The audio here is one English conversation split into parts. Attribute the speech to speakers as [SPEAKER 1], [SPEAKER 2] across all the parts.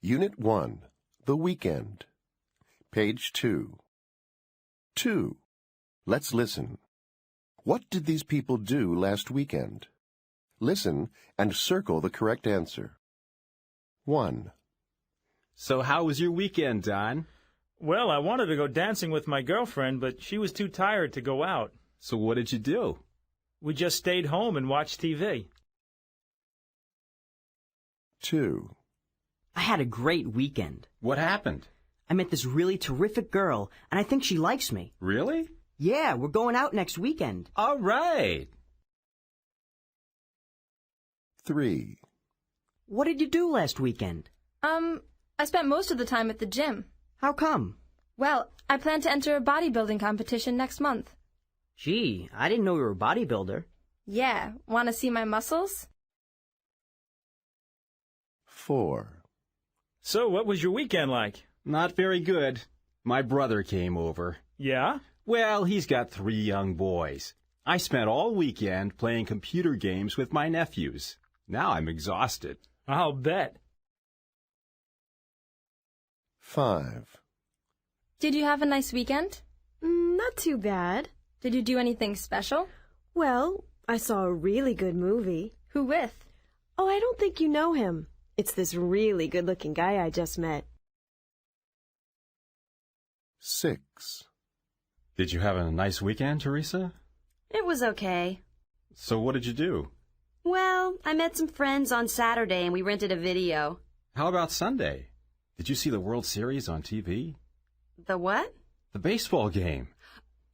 [SPEAKER 1] Unit 1, The Weekend. Page 2. 2. Let's listen. What did these people do last weekend? Listen and circle the correct answer. 1.
[SPEAKER 2] So how was your weekend, Don?
[SPEAKER 3] Well, I wanted to go dancing with my girlfriend, but she was too tired to go out.
[SPEAKER 2] So what did you do?
[SPEAKER 3] We just stayed home and watched TV.
[SPEAKER 1] 2.
[SPEAKER 4] I had a great weekend.
[SPEAKER 2] What happened?
[SPEAKER 4] I met this really terrific girl, and I think she likes me.
[SPEAKER 2] Really?
[SPEAKER 4] Yeah, we're going out next weekend.
[SPEAKER 2] All right.
[SPEAKER 1] 3.
[SPEAKER 4] What did you do last weekend?
[SPEAKER 5] I spent most of the time at the gym.
[SPEAKER 4] How come?
[SPEAKER 5] Well, I plan to enter a bodybuilding competition next month.
[SPEAKER 4] Gee, I didn't know you were a bodybuilder.
[SPEAKER 5] Yeah, want to see my muscles?
[SPEAKER 1] 4.
[SPEAKER 3] So, what was your weekend like?
[SPEAKER 2] Not very good. My brother came over.
[SPEAKER 3] Yeah?
[SPEAKER 2] Well, he's got 3 young boys. I spent all weekend playing computer games with my nephews. Now I'm exhausted.
[SPEAKER 3] I'll bet.
[SPEAKER 1] 5.
[SPEAKER 5] Did you have a nice weekend?
[SPEAKER 6] Not too bad.
[SPEAKER 5] Did you do anything special?
[SPEAKER 6] Well, I saw a really good movie.
[SPEAKER 5] Who with?
[SPEAKER 6] Oh, I don't think you know him. It's this really good-looking guy I just met.
[SPEAKER 1] 6.
[SPEAKER 2] Did you have a nice weekend, Teresa?
[SPEAKER 7] It was okay.
[SPEAKER 2] So what did you do?
[SPEAKER 7] Well, I met some friends on Saturday and we rented a video.
[SPEAKER 2] How about Sunday? Did you see the World Series on TV?
[SPEAKER 7] The what?
[SPEAKER 2] The baseball game.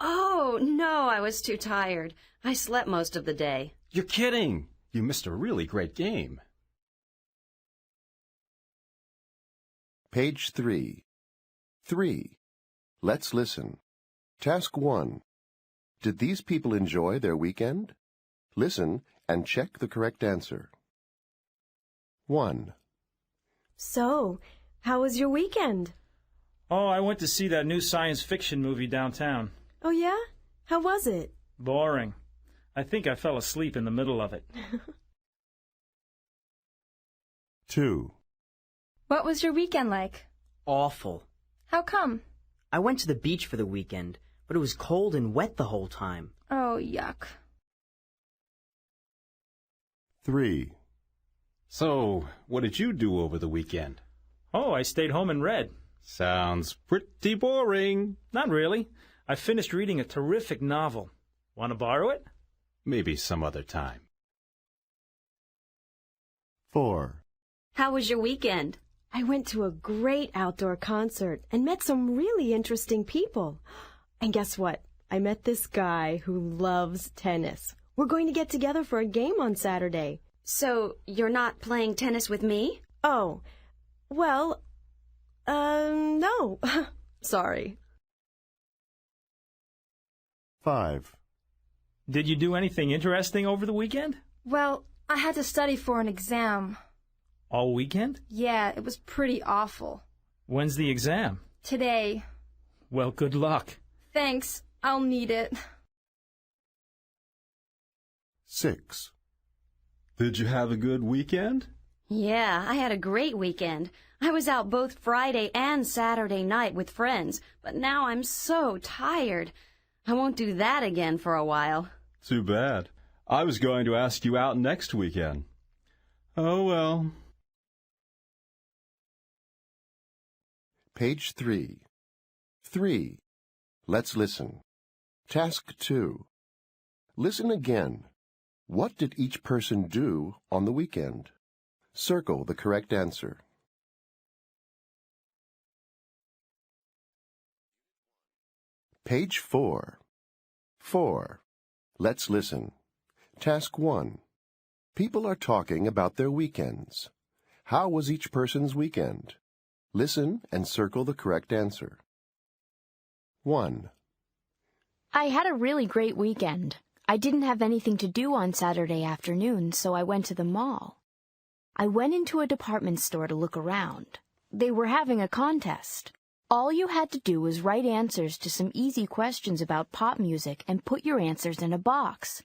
[SPEAKER 7] Oh, no, I was too tired. I slept most of the day.
[SPEAKER 2] You're kidding. You missed a really great game.
[SPEAKER 1] Page 3. 3. Let's listen. Task 1. Did these people enjoy their weekend? Listen and check the correct answer. 1.
[SPEAKER 6] So, how was your weekend?
[SPEAKER 3] Oh, I went to see that new science fiction movie downtown.
[SPEAKER 6] Oh, yeah? How was it?
[SPEAKER 3] Boring. I think I fell asleep in the middle of it.
[SPEAKER 1] 2.
[SPEAKER 5] What was your weekend like?
[SPEAKER 4] Awful.
[SPEAKER 5] How come?
[SPEAKER 4] I went to the beach for the weekend, but it was cold and wet the whole time.
[SPEAKER 5] Oh, yuck.
[SPEAKER 1] 3.
[SPEAKER 2] So, what did you do over the weekend?
[SPEAKER 3] Oh, I stayed home and read.
[SPEAKER 2] Sounds pretty boring.
[SPEAKER 3] Not really. I finished reading a terrific novel. Want to borrow it?
[SPEAKER 2] Maybe some other time.
[SPEAKER 1] 4.
[SPEAKER 7] How was your weekend?
[SPEAKER 6] I went to a great outdoor concert and met some really interesting people. And guess what? I met this guy who loves tennis. We're going to get together for a game on Saturday.
[SPEAKER 7] So, you're not playing tennis with me?
[SPEAKER 6] Oh, well, no. Sorry.
[SPEAKER 1] 5.
[SPEAKER 3] Did you do anything interesting over the weekend?
[SPEAKER 5] Well, I had to study for an exam.
[SPEAKER 3] All weekend?
[SPEAKER 5] Yeah, it was pretty awful.
[SPEAKER 3] When's the exam?
[SPEAKER 5] Today.
[SPEAKER 3] Well, good luck.
[SPEAKER 5] Thanks. I'll need it.
[SPEAKER 1] 6.
[SPEAKER 2] Did you have a good weekend?
[SPEAKER 7] Yeah, I had a great weekend. I was out both Friday and Saturday night with friends, but now I'm so tired. I won't do that again for a while.
[SPEAKER 2] Too bad. I was going to ask you out next weekend. Oh, well.
[SPEAKER 1] Page 3. 3. Let's listen. Task 2. Listen again. What did each person do on the weekend? Circle the correct answer. Page 4. 4. Let's listen. Task 1. People are talking about their weekends. How was each person's weekend? Listen and circle the correct answer. 1.
[SPEAKER 8] I had a really great weekend. I didn't have anything to do on Saturday afternoon, so I went to the mall. I went into a department store to look around. They were having a contest. All you had to do was write answers to some easy questions about pop music and put your answers in a box.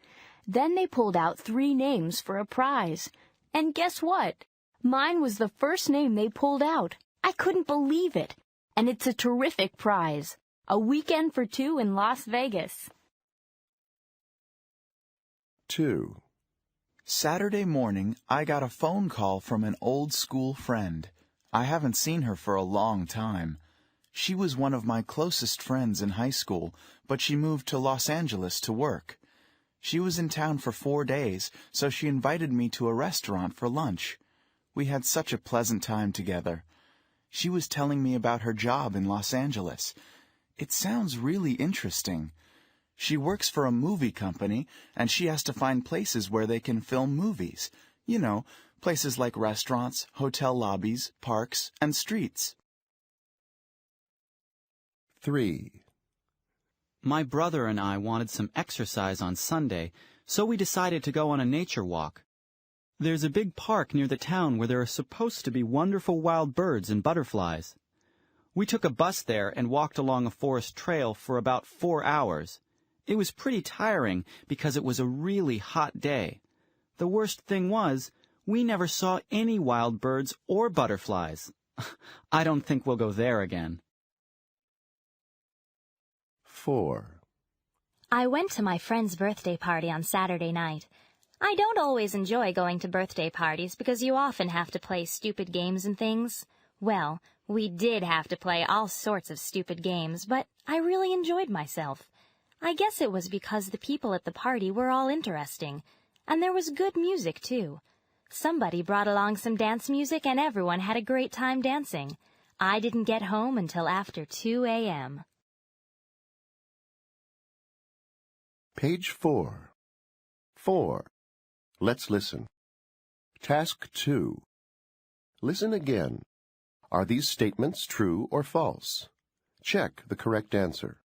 [SPEAKER 8] Then they pulled out 3 names for a prize. And guess what? Mine was the first name they pulled out. I couldn't believe it. And it's a terrific prize. A weekend for two in Las Vegas.
[SPEAKER 1] 2.
[SPEAKER 9] Saturday morning, I got a phone call from an old school friend. I haven't seen her for a long time. She was one of my closest friends in high school, but she moved to Los Angeles to work. She was in town for 4 days, so she invited me to a restaurant for lunch. We had such a pleasant time together. She was telling me about her job in Los Angeles. It sounds really interesting. She works for a movie company, and she has to find places where they can film movies. You know, places like restaurants, hotel lobbies, parks, and streets.
[SPEAKER 1] 3.
[SPEAKER 10] My brother and I wanted some exercise on Sunday, so we decided to go on a nature walk. There's a big park near the town where there are supposed to be wonderful wild birds and butterflies. We took a bus there and walked along a forest trail for about 4 hours. It was pretty tiring because it was a really hot day. The worst thing was, we never saw any wild birds or butterflies. I don't think we'll go there again.
[SPEAKER 1] 4.
[SPEAKER 11] I went to my friend's birthday party on Saturday night. I don't always enjoy going to birthday parties because you often have to play stupid games and things. Well, we did have to play all sorts of stupid games, but I really enjoyed myself. I guess it was because the people at the party were all interesting, and there was good music, too. Somebody brought along some dance music, and everyone had a great time dancing. I didn't get home until after 2 a.m.
[SPEAKER 1] Page 4. 4. Let's listen. Task 2. Listen again. Are these statements true or false? Check the correct answer.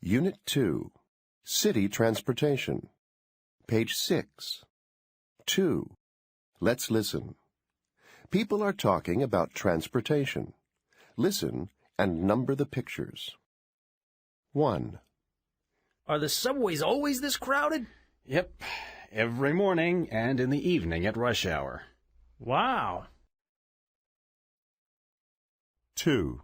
[SPEAKER 1] Unit 2. City Transportation. Page 6. 2. Let's listen. People are talking about transportation. Listen and number the pictures. 1.
[SPEAKER 3] Are the subways always this crowded?
[SPEAKER 2] Yep, every morning and in the evening at rush hour.
[SPEAKER 3] Wow.
[SPEAKER 1] 2.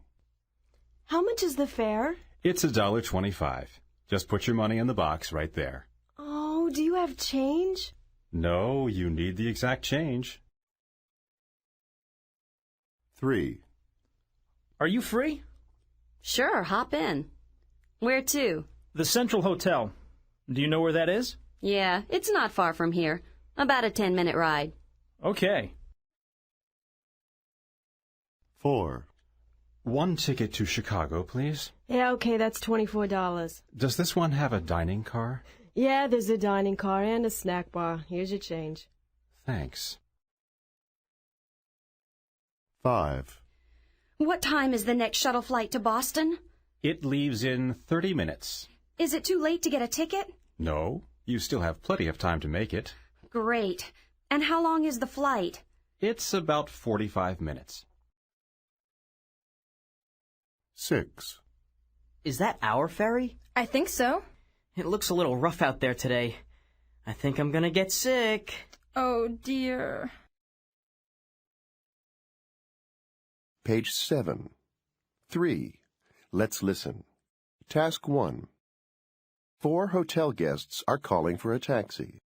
[SPEAKER 6] How much is the fare?
[SPEAKER 2] It's $1.25. Just put your money in the box right there.
[SPEAKER 6] Oh, do you have change?
[SPEAKER 2] No, you need the exact change.
[SPEAKER 1] 3.
[SPEAKER 3] Are you free?
[SPEAKER 7] Sure, hop in. Where to?
[SPEAKER 3] The Central Hotel. Do you know where that is?
[SPEAKER 7] Yeah, it's not far from here. About a 10-minute ride.
[SPEAKER 3] Okay.
[SPEAKER 1] 4.
[SPEAKER 2] 1 ticket to Chicago, please.
[SPEAKER 6] Yeah, okay, that's $24.
[SPEAKER 2] Does this one have a dining car?
[SPEAKER 6] Yeah, there's a dining car and a snack bar. Here's your change.
[SPEAKER 2] Thanks.
[SPEAKER 1] 5.
[SPEAKER 7] What time is the next shuttle flight to Boston?
[SPEAKER 2] It leaves in 30 minutes.
[SPEAKER 7] Is it too late to get a ticket?
[SPEAKER 2] No, you still have plenty of time to make it.
[SPEAKER 7] Great. And how long is the flight?
[SPEAKER 2] It's about 45 minutes.
[SPEAKER 1] 6.
[SPEAKER 4] Is that our ferry?
[SPEAKER 5] I think so.
[SPEAKER 4] It looks a little rough out there today. I think I'm gonna get sick.
[SPEAKER 5] Oh, dear.
[SPEAKER 1] Page 7. 3. Let's listen. Task 1. 4 hotel guests are calling for a taxi.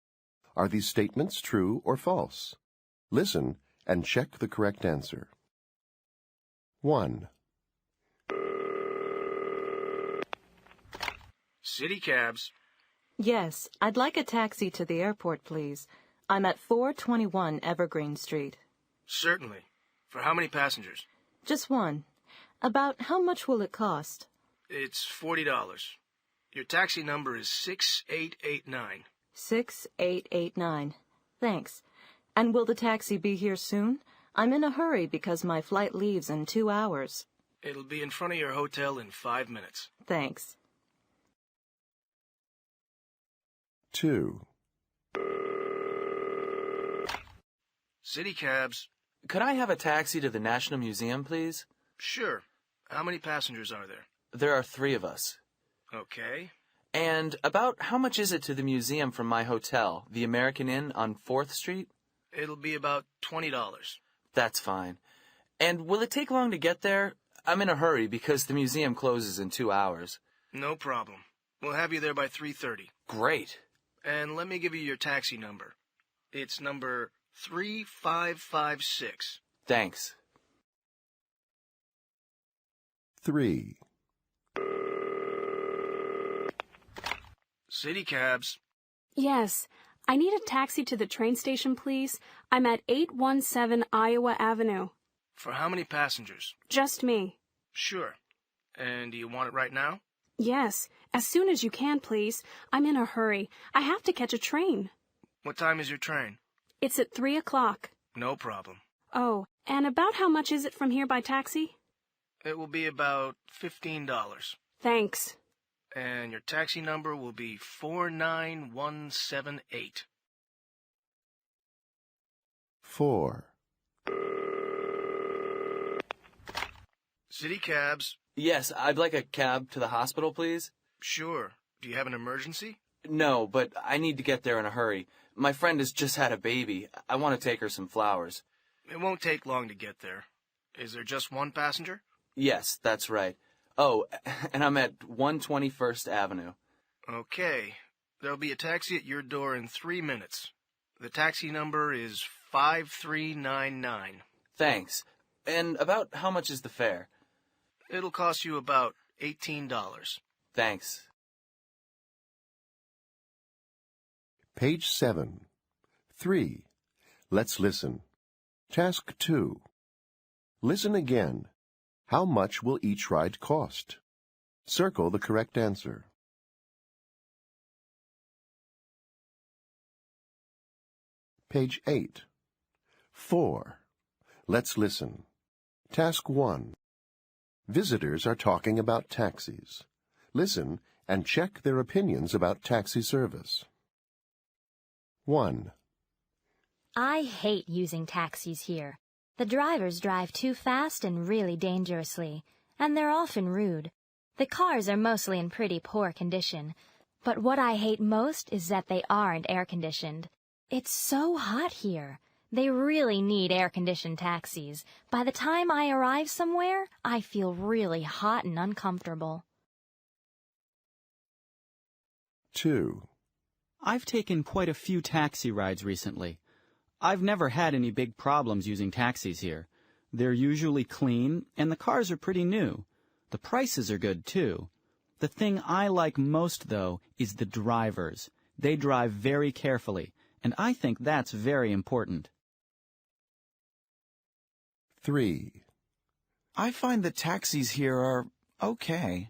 [SPEAKER 1] Are these statements true or false? Listen and check the correct answer. 1.
[SPEAKER 12] City cabs.
[SPEAKER 13] Yes, I'd like a taxi to the airport, please. I'm at 421 Evergreen Street.
[SPEAKER 12] Certainly. For how many passengers?
[SPEAKER 13] Just one. About how much will it cost?
[SPEAKER 12] It's $40. Your taxi number is 6889.
[SPEAKER 13] 6889. Thanks. And will the taxi be here soon? I'm in a hurry because my flight leaves in 2 hours.
[SPEAKER 12] It'll be in front of your hotel in 5 minutes.
[SPEAKER 13] Thanks.
[SPEAKER 1] 2.
[SPEAKER 12] City cabs.
[SPEAKER 14] Could I have a taxi to the National Museum, please?
[SPEAKER 12] Sure. How many passengers are there?
[SPEAKER 9] There are 3 of us.
[SPEAKER 12] Okay.
[SPEAKER 9] And about how much is it to the museum from my hotel, the American Inn on 4th Street?
[SPEAKER 12] It'll be about $20.
[SPEAKER 9] That's fine. And will it take long to get there? I'm in a hurry because the museum closes in 2 hours.
[SPEAKER 12] No problem. We'll have you there by 3:30.
[SPEAKER 9] Great.
[SPEAKER 12] And let me give you your taxi number. It's number 3556.
[SPEAKER 9] Thanks.
[SPEAKER 1] 3.
[SPEAKER 12] City cabs.
[SPEAKER 14] Yes. I need a taxi to the train station, please. I'm at 817 Iowa Avenue.
[SPEAKER 12] For how many passengers?
[SPEAKER 14] Just me.
[SPEAKER 12] Sure. And do you want it right now?
[SPEAKER 14] Yes. As soon as you can, please. I'm in a hurry. I have to catch a train.
[SPEAKER 12] What time is your train?
[SPEAKER 14] It's at 3 o'clock.
[SPEAKER 12] No problem.
[SPEAKER 14] Oh, and about how much is it from here by taxi?
[SPEAKER 12] It will be about $15.
[SPEAKER 14] Thanks.
[SPEAKER 12] And your taxi number will be 49178.
[SPEAKER 1] 4.
[SPEAKER 12] City cabs.
[SPEAKER 9] Yes, I'd like a cab to the hospital, please.
[SPEAKER 12] Sure. Do you have an emergency?
[SPEAKER 9] No, but I need to get there in a hurry. My friend has just had a baby. I want to take her some flowers.
[SPEAKER 12] It won't take long to get there. Is there just one passenger?
[SPEAKER 9] Yes, that's right. Oh, and I'm at 121st Avenue.
[SPEAKER 12] Okay. There'll be a taxi at your door in 3 minutes. The taxi number is 5399.
[SPEAKER 9] Thanks. And about how much is the fare?
[SPEAKER 12] It'll cost you about $18.
[SPEAKER 9] Thanks.
[SPEAKER 1] Page 7. 3. Let's listen. Task 2. Listen again. How much will each ride cost? Circle the correct answer. Page 8. 4. Let's listen. Task 1. Visitors are talking about taxis. Listen and check their opinions about taxi service. 1.
[SPEAKER 11] I hate using taxis here. The drivers drive too fast and really dangerously, and they're often rude. The cars are mostly in pretty poor condition, but what I hate most is that they aren't air-conditioned. It's so hot here. They really need air-conditioned taxis. By the time I arrive somewhere, I feel really hot and uncomfortable.
[SPEAKER 1] 2.
[SPEAKER 10] I've taken quite a few taxi rides recently. I've never had any big problems using taxis here. They're usually clean, and the cars are pretty new. The prices are good, too. The thing I like most, though, is the drivers. They drive very carefully, and I think that's very important.
[SPEAKER 1] 3.
[SPEAKER 9] I find the taxis here are okay.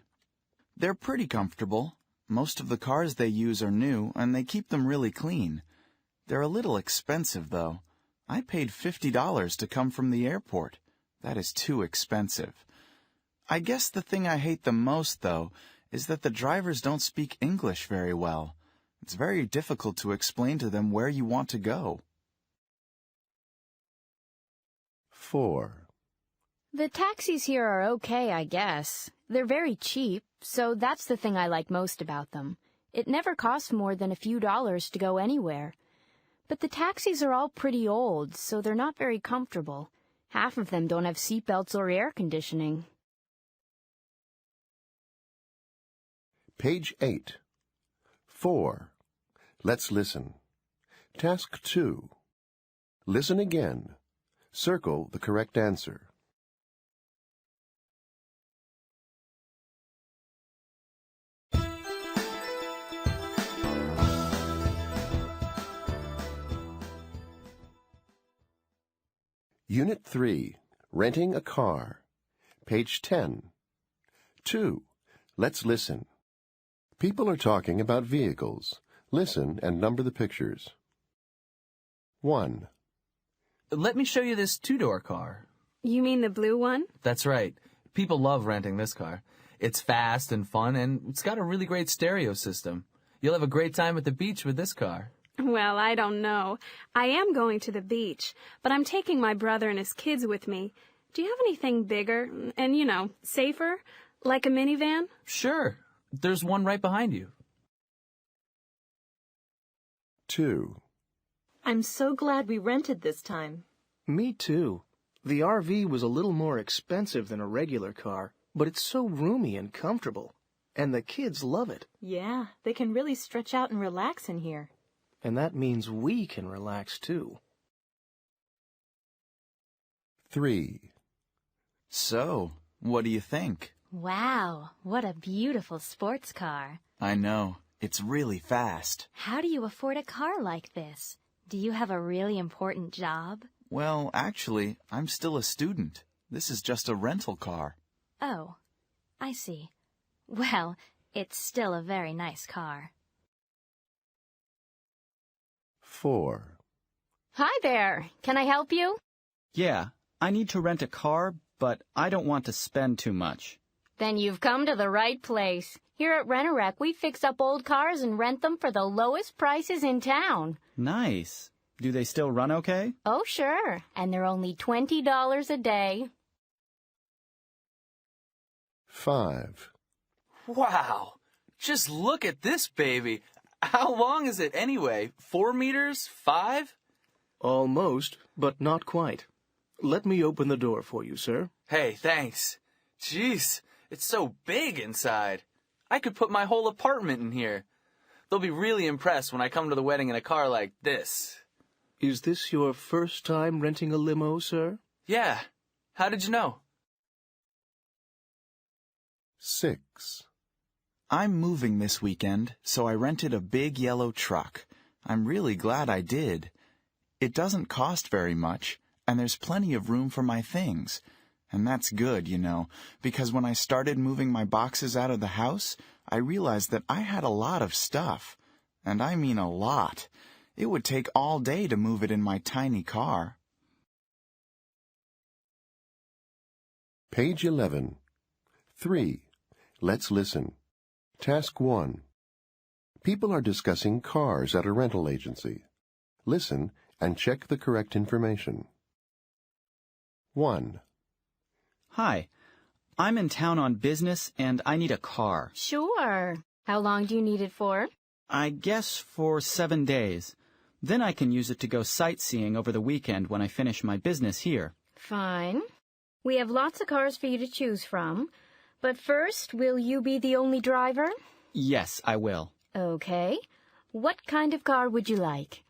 [SPEAKER 9] They're pretty comfortable. Most of the cars they use are new, and they keep them really clean. They're a little expensive, though. I paid $50 to come from the airport. That is too expensive. I guess the thing I hate the most, though, is that the drivers don't speak English very well. It's very difficult to explain to them where you want to go.
[SPEAKER 1] 4.
[SPEAKER 8] The taxis here are okay, I guess. They're very cheap, so that's the thing I like most about them. It never costs more than a few dollars to go anywhere. But the taxis are all pretty old, so they're not very comfortable. Half of them don't have seatbelts or air conditioning.
[SPEAKER 1] Page 8. 4. Let's listen. Task 2. Listen again. Circle the correct answer. Unit 3. Renting a car. Page 10. 2. Let's listen. People are talking about vehicles. Listen and number the pictures. 1.
[SPEAKER 9] Let me show you this 2-door car.
[SPEAKER 14] You mean the blue one?
[SPEAKER 9] That's right. People love renting this car. It's fast and fun, and it's got a really great stereo system. You'll have a great time at the beach with this car.
[SPEAKER 14] Well, I don't know. I am going to the beach, but I'm taking my brother and his kids with me. Do you have anything bigger and, safer, like a minivan?
[SPEAKER 15] Sure. There's one right behind you.
[SPEAKER 1] 2.
[SPEAKER 13] I'm so glad we rented this time.
[SPEAKER 12] Me too. The RV was a little more expensive than a regular car, but it's so roomy and comfortable. And the kids love it.
[SPEAKER 13] Yeah, they can really stretch out and relax in here.
[SPEAKER 12] And that means we can relax too.
[SPEAKER 1] 3.
[SPEAKER 9] So, what do you think?
[SPEAKER 11] Wow, what a beautiful sports car.
[SPEAKER 9] I know. It's really fast.
[SPEAKER 11] How do you afford a car like this? Do you have a really important job?
[SPEAKER 9] Well, actually, I'm still a student. This is just a rental car.
[SPEAKER 11] Oh, I see. Well, it's still a very nice car.
[SPEAKER 1] 4.
[SPEAKER 8] Hi there. Can I help you?
[SPEAKER 10] Yeah, I need to rent a car, but I don't want to spend too much.
[SPEAKER 8] Then you've come to the right place. Here at Rent-A-Wreck, we fix up old cars and rent them for the lowest prices in town.
[SPEAKER 10] Nice. Do they still run okay?
[SPEAKER 8] Oh, sure. And they're only $20 a day.
[SPEAKER 1] 5.
[SPEAKER 15] Wow. Just look at this baby. How long is it anyway? 4 meters? 5?
[SPEAKER 12] Almost, but not quite. Let me open the door for you, sir.
[SPEAKER 15] Hey, thanks. Jeez, it's so big inside. I could put my whole apartment in here. They'll be really impressed when I come to the wedding in a car like this.
[SPEAKER 12] Is this your first time renting a limo, sir?
[SPEAKER 15] Yeah. How did you know?
[SPEAKER 1] 6.
[SPEAKER 9] I'm moving this weekend, so I rented a big yellow truck. I'm really glad I did. It doesn't cost very much, and there's plenty of room for my things. And that's good, because when I started moving my boxes out of the house, I realized that I had a lot of stuff. And I mean a lot. It would take all day to move it in my tiny car.
[SPEAKER 1] Page 11. 3. Let's listen. Task 1. People are discussing cars at a rental agency. Listen and check the correct information. 1.
[SPEAKER 10] Hi. I'm in town on business and I need a car.
[SPEAKER 8] Sure. How long do you need it for?
[SPEAKER 10] I guess for 7 days. Then I can use it to go sightseeing over the weekend when I finish my business here.
[SPEAKER 8] Fine. We have lots of cars for you to choose from. But first, will you be the only driver?
[SPEAKER 10] Yes, I will.
[SPEAKER 8] Okay. What kind of car would you like?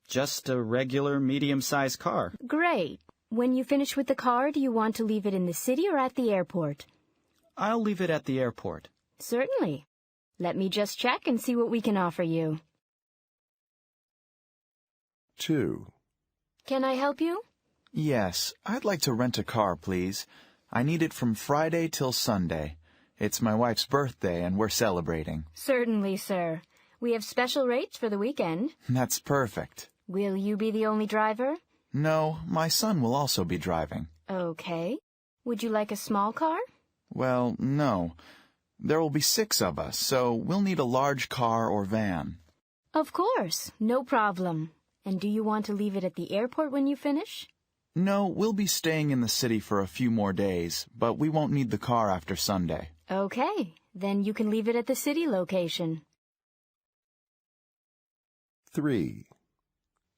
[SPEAKER 10] Just a regular medium-sized car.
[SPEAKER 8] Great. When you finish with the car, do you want to leave it in the city or at the airport?
[SPEAKER 10] I'll leave it at the airport.
[SPEAKER 8] Certainly. Let me just check and see what we can offer you.
[SPEAKER 1] 2.
[SPEAKER 8] Can I help you?
[SPEAKER 9] Yes, I'd like to rent a car, please. I need it from Friday till Sunday. It's my wife's birthday and we're celebrating.
[SPEAKER 8] Certainly, sir. We have special rates for the weekend.
[SPEAKER 9] That's perfect.
[SPEAKER 8] Will you be the only driver?
[SPEAKER 9] No, my son will also be driving.
[SPEAKER 8] Okay. Would you like a small car?
[SPEAKER 9] Well, no. There will be 6 of us, so we'll need a large car or van.
[SPEAKER 8] Of course. No problem. And do you want to leave it at the airport when you finish?
[SPEAKER 9] No, we'll be staying in the city for a few more days, but we won't need the car after Sunday.
[SPEAKER 8] Okay. Then you can leave it at the city location.
[SPEAKER 1] 3.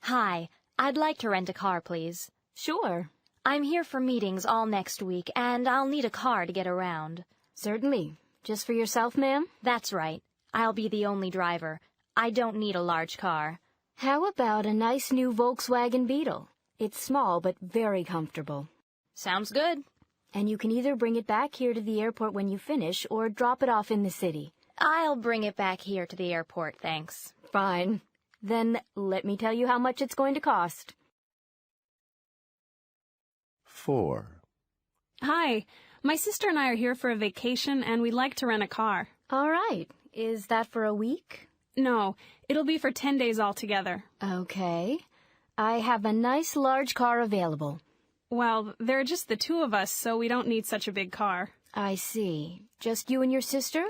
[SPEAKER 11] Hi, I'd like to rent a car, please.
[SPEAKER 8] Sure.
[SPEAKER 11] I'm here for meetings all next week, and I'll need a car to get around.
[SPEAKER 8] Certainly. Just for yourself, ma'am?
[SPEAKER 11] That's right. I'll be the only driver. I don't need a large car.
[SPEAKER 8] How about a nice new Volkswagen Beetle? It's small but very comfortable.
[SPEAKER 11] Sounds good.
[SPEAKER 8] And you can either bring it back here to the airport when you finish or drop it off in the city.
[SPEAKER 11] I'll bring it back here to the airport, thanks.
[SPEAKER 8] Fine. Then let me tell you how much it's going to cost.
[SPEAKER 1] 4.
[SPEAKER 14] Hi. My sister and I are here for a vacation, and we'd like to rent a car.
[SPEAKER 8] All right. Is that for a week?
[SPEAKER 14] No, it'll be for 10 days altogether.
[SPEAKER 8] Okay. I have a nice large car available.
[SPEAKER 14] Well, there are just the 2 of us, so we don't need such a big car.
[SPEAKER 8] I see. Just you and your sister?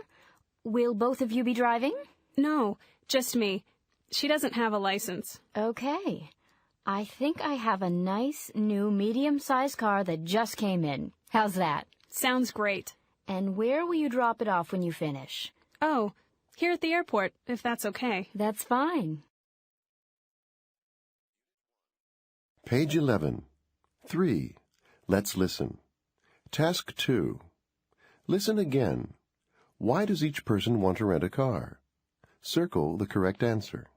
[SPEAKER 8] Will both of you be driving?
[SPEAKER 14] No, just me. She doesn't have a license.
[SPEAKER 8] Okay. I think I have a nice, new, medium-sized car that just came in. How's that?
[SPEAKER 14] Sounds great.
[SPEAKER 8] And where will you drop it off when you finish?
[SPEAKER 14] Oh, here at the airport, if that's okay.
[SPEAKER 8] That's fine.
[SPEAKER 1] Page 11. 3. Let's listen. Task 2. Listen again. Why does each person want to rent a car? Circle the correct answer.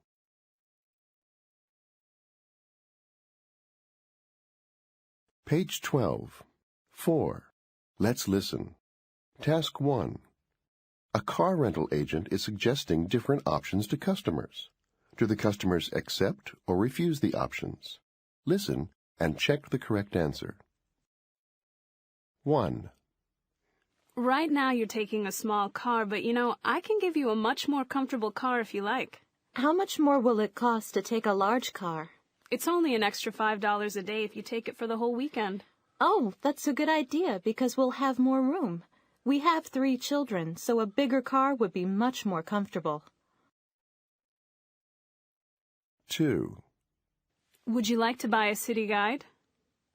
[SPEAKER 1] Page 12. 4. Let's listen. Task 1. A car rental agent is suggesting different options to customers. Do the customers accept or refuse the options? Listen and check the correct answer. 1.
[SPEAKER 14] Right now you're taking a small car, but I can give you a much more comfortable car if you like.
[SPEAKER 13] How much more will it cost to take a large car?
[SPEAKER 14] It's only an extra $5 a day if you take it for the whole weekend.
[SPEAKER 13] Oh, that's a good idea because we'll have more room. We have 3 children, so a bigger car would be much more comfortable.
[SPEAKER 1] 2.
[SPEAKER 14] Would you like to buy a city guide?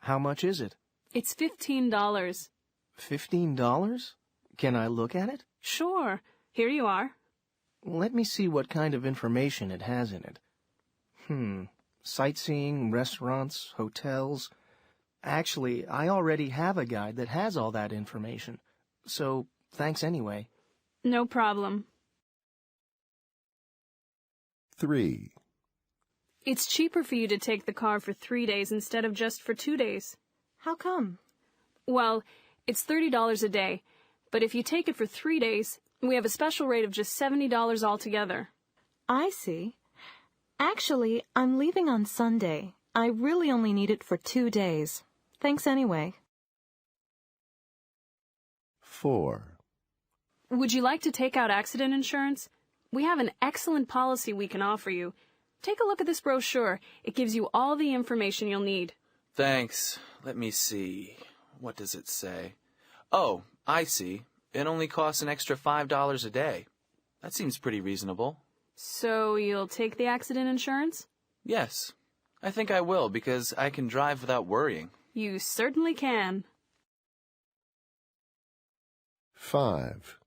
[SPEAKER 12] How much is it?
[SPEAKER 14] It's $15.
[SPEAKER 12] $15? Can I look at it?
[SPEAKER 14] Sure. Here you are.
[SPEAKER 12] Let me see what kind of information it has in it. Sightseeing, restaurants, hotels. Actually, I already have a guide that has all that information. So, thanks anyway.
[SPEAKER 14] No problem.
[SPEAKER 1] 3.
[SPEAKER 14] It's cheaper for you to take the car for 3 days instead of just for 2 days.
[SPEAKER 13] How come?
[SPEAKER 14] Well, it's $30 a day, but if you take it for 3 days, we have a special rate of just $70 altogether.
[SPEAKER 13] I see. Actually, I'm leaving on Sunday. I really only need it for 2 days. Thanks anyway.
[SPEAKER 1] 4.
[SPEAKER 14] Would you like to take out accident insurance? We have an excellent policy we can offer you. Take a look at this brochure. It gives you all the information you'll need.
[SPEAKER 15] Thanks. Let me see. What does it say? Oh, I see. It only costs an extra $5 a day. That seems pretty reasonable.
[SPEAKER 14] So you'll take the accident insurance?
[SPEAKER 15] Yes. I think I will because I can drive without worrying.
[SPEAKER 14] You certainly can.
[SPEAKER 1] 5.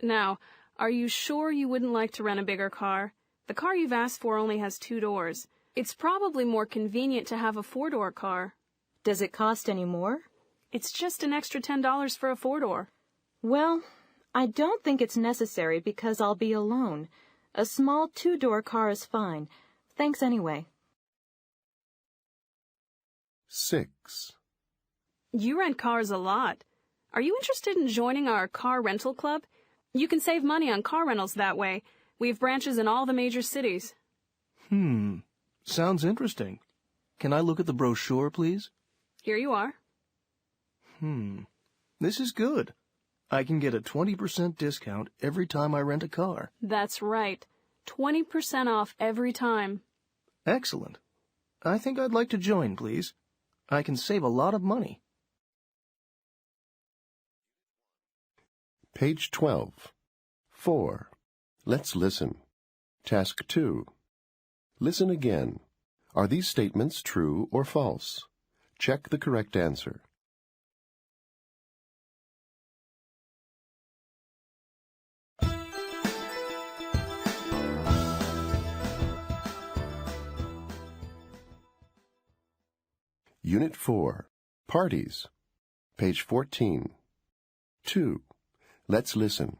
[SPEAKER 14] Now, are you sure you wouldn't like to rent a bigger car? The car you've asked for only has 2 doors. It's probably more convenient to have a 4-door car.
[SPEAKER 13] Does it cost any more?
[SPEAKER 14] It's just an extra $10 for a 4-door.
[SPEAKER 13] Well, I don't think it's necessary because I'll be alone. A small 2-door car is fine. Thanks anyway.
[SPEAKER 1] 6.
[SPEAKER 14] You rent cars a lot. Are you interested in joining our car rental club? You can save money on car rentals that way. We have branches in all the major cities.
[SPEAKER 12] Sounds interesting. Can I look at the brochure, please?
[SPEAKER 14] Here you are.
[SPEAKER 12] This is good. I can get a 20% discount every time I rent a car.
[SPEAKER 14] That's right. 20% off every time.
[SPEAKER 12] Excellent. I think I'd like to join, please. I can save a lot of money.
[SPEAKER 1] Page 12. 4. Let's listen. Task 2. Listen again. Are these statements true or false? Check the correct answer. Unit 4. Parties. Page 14. 2. Let's listen.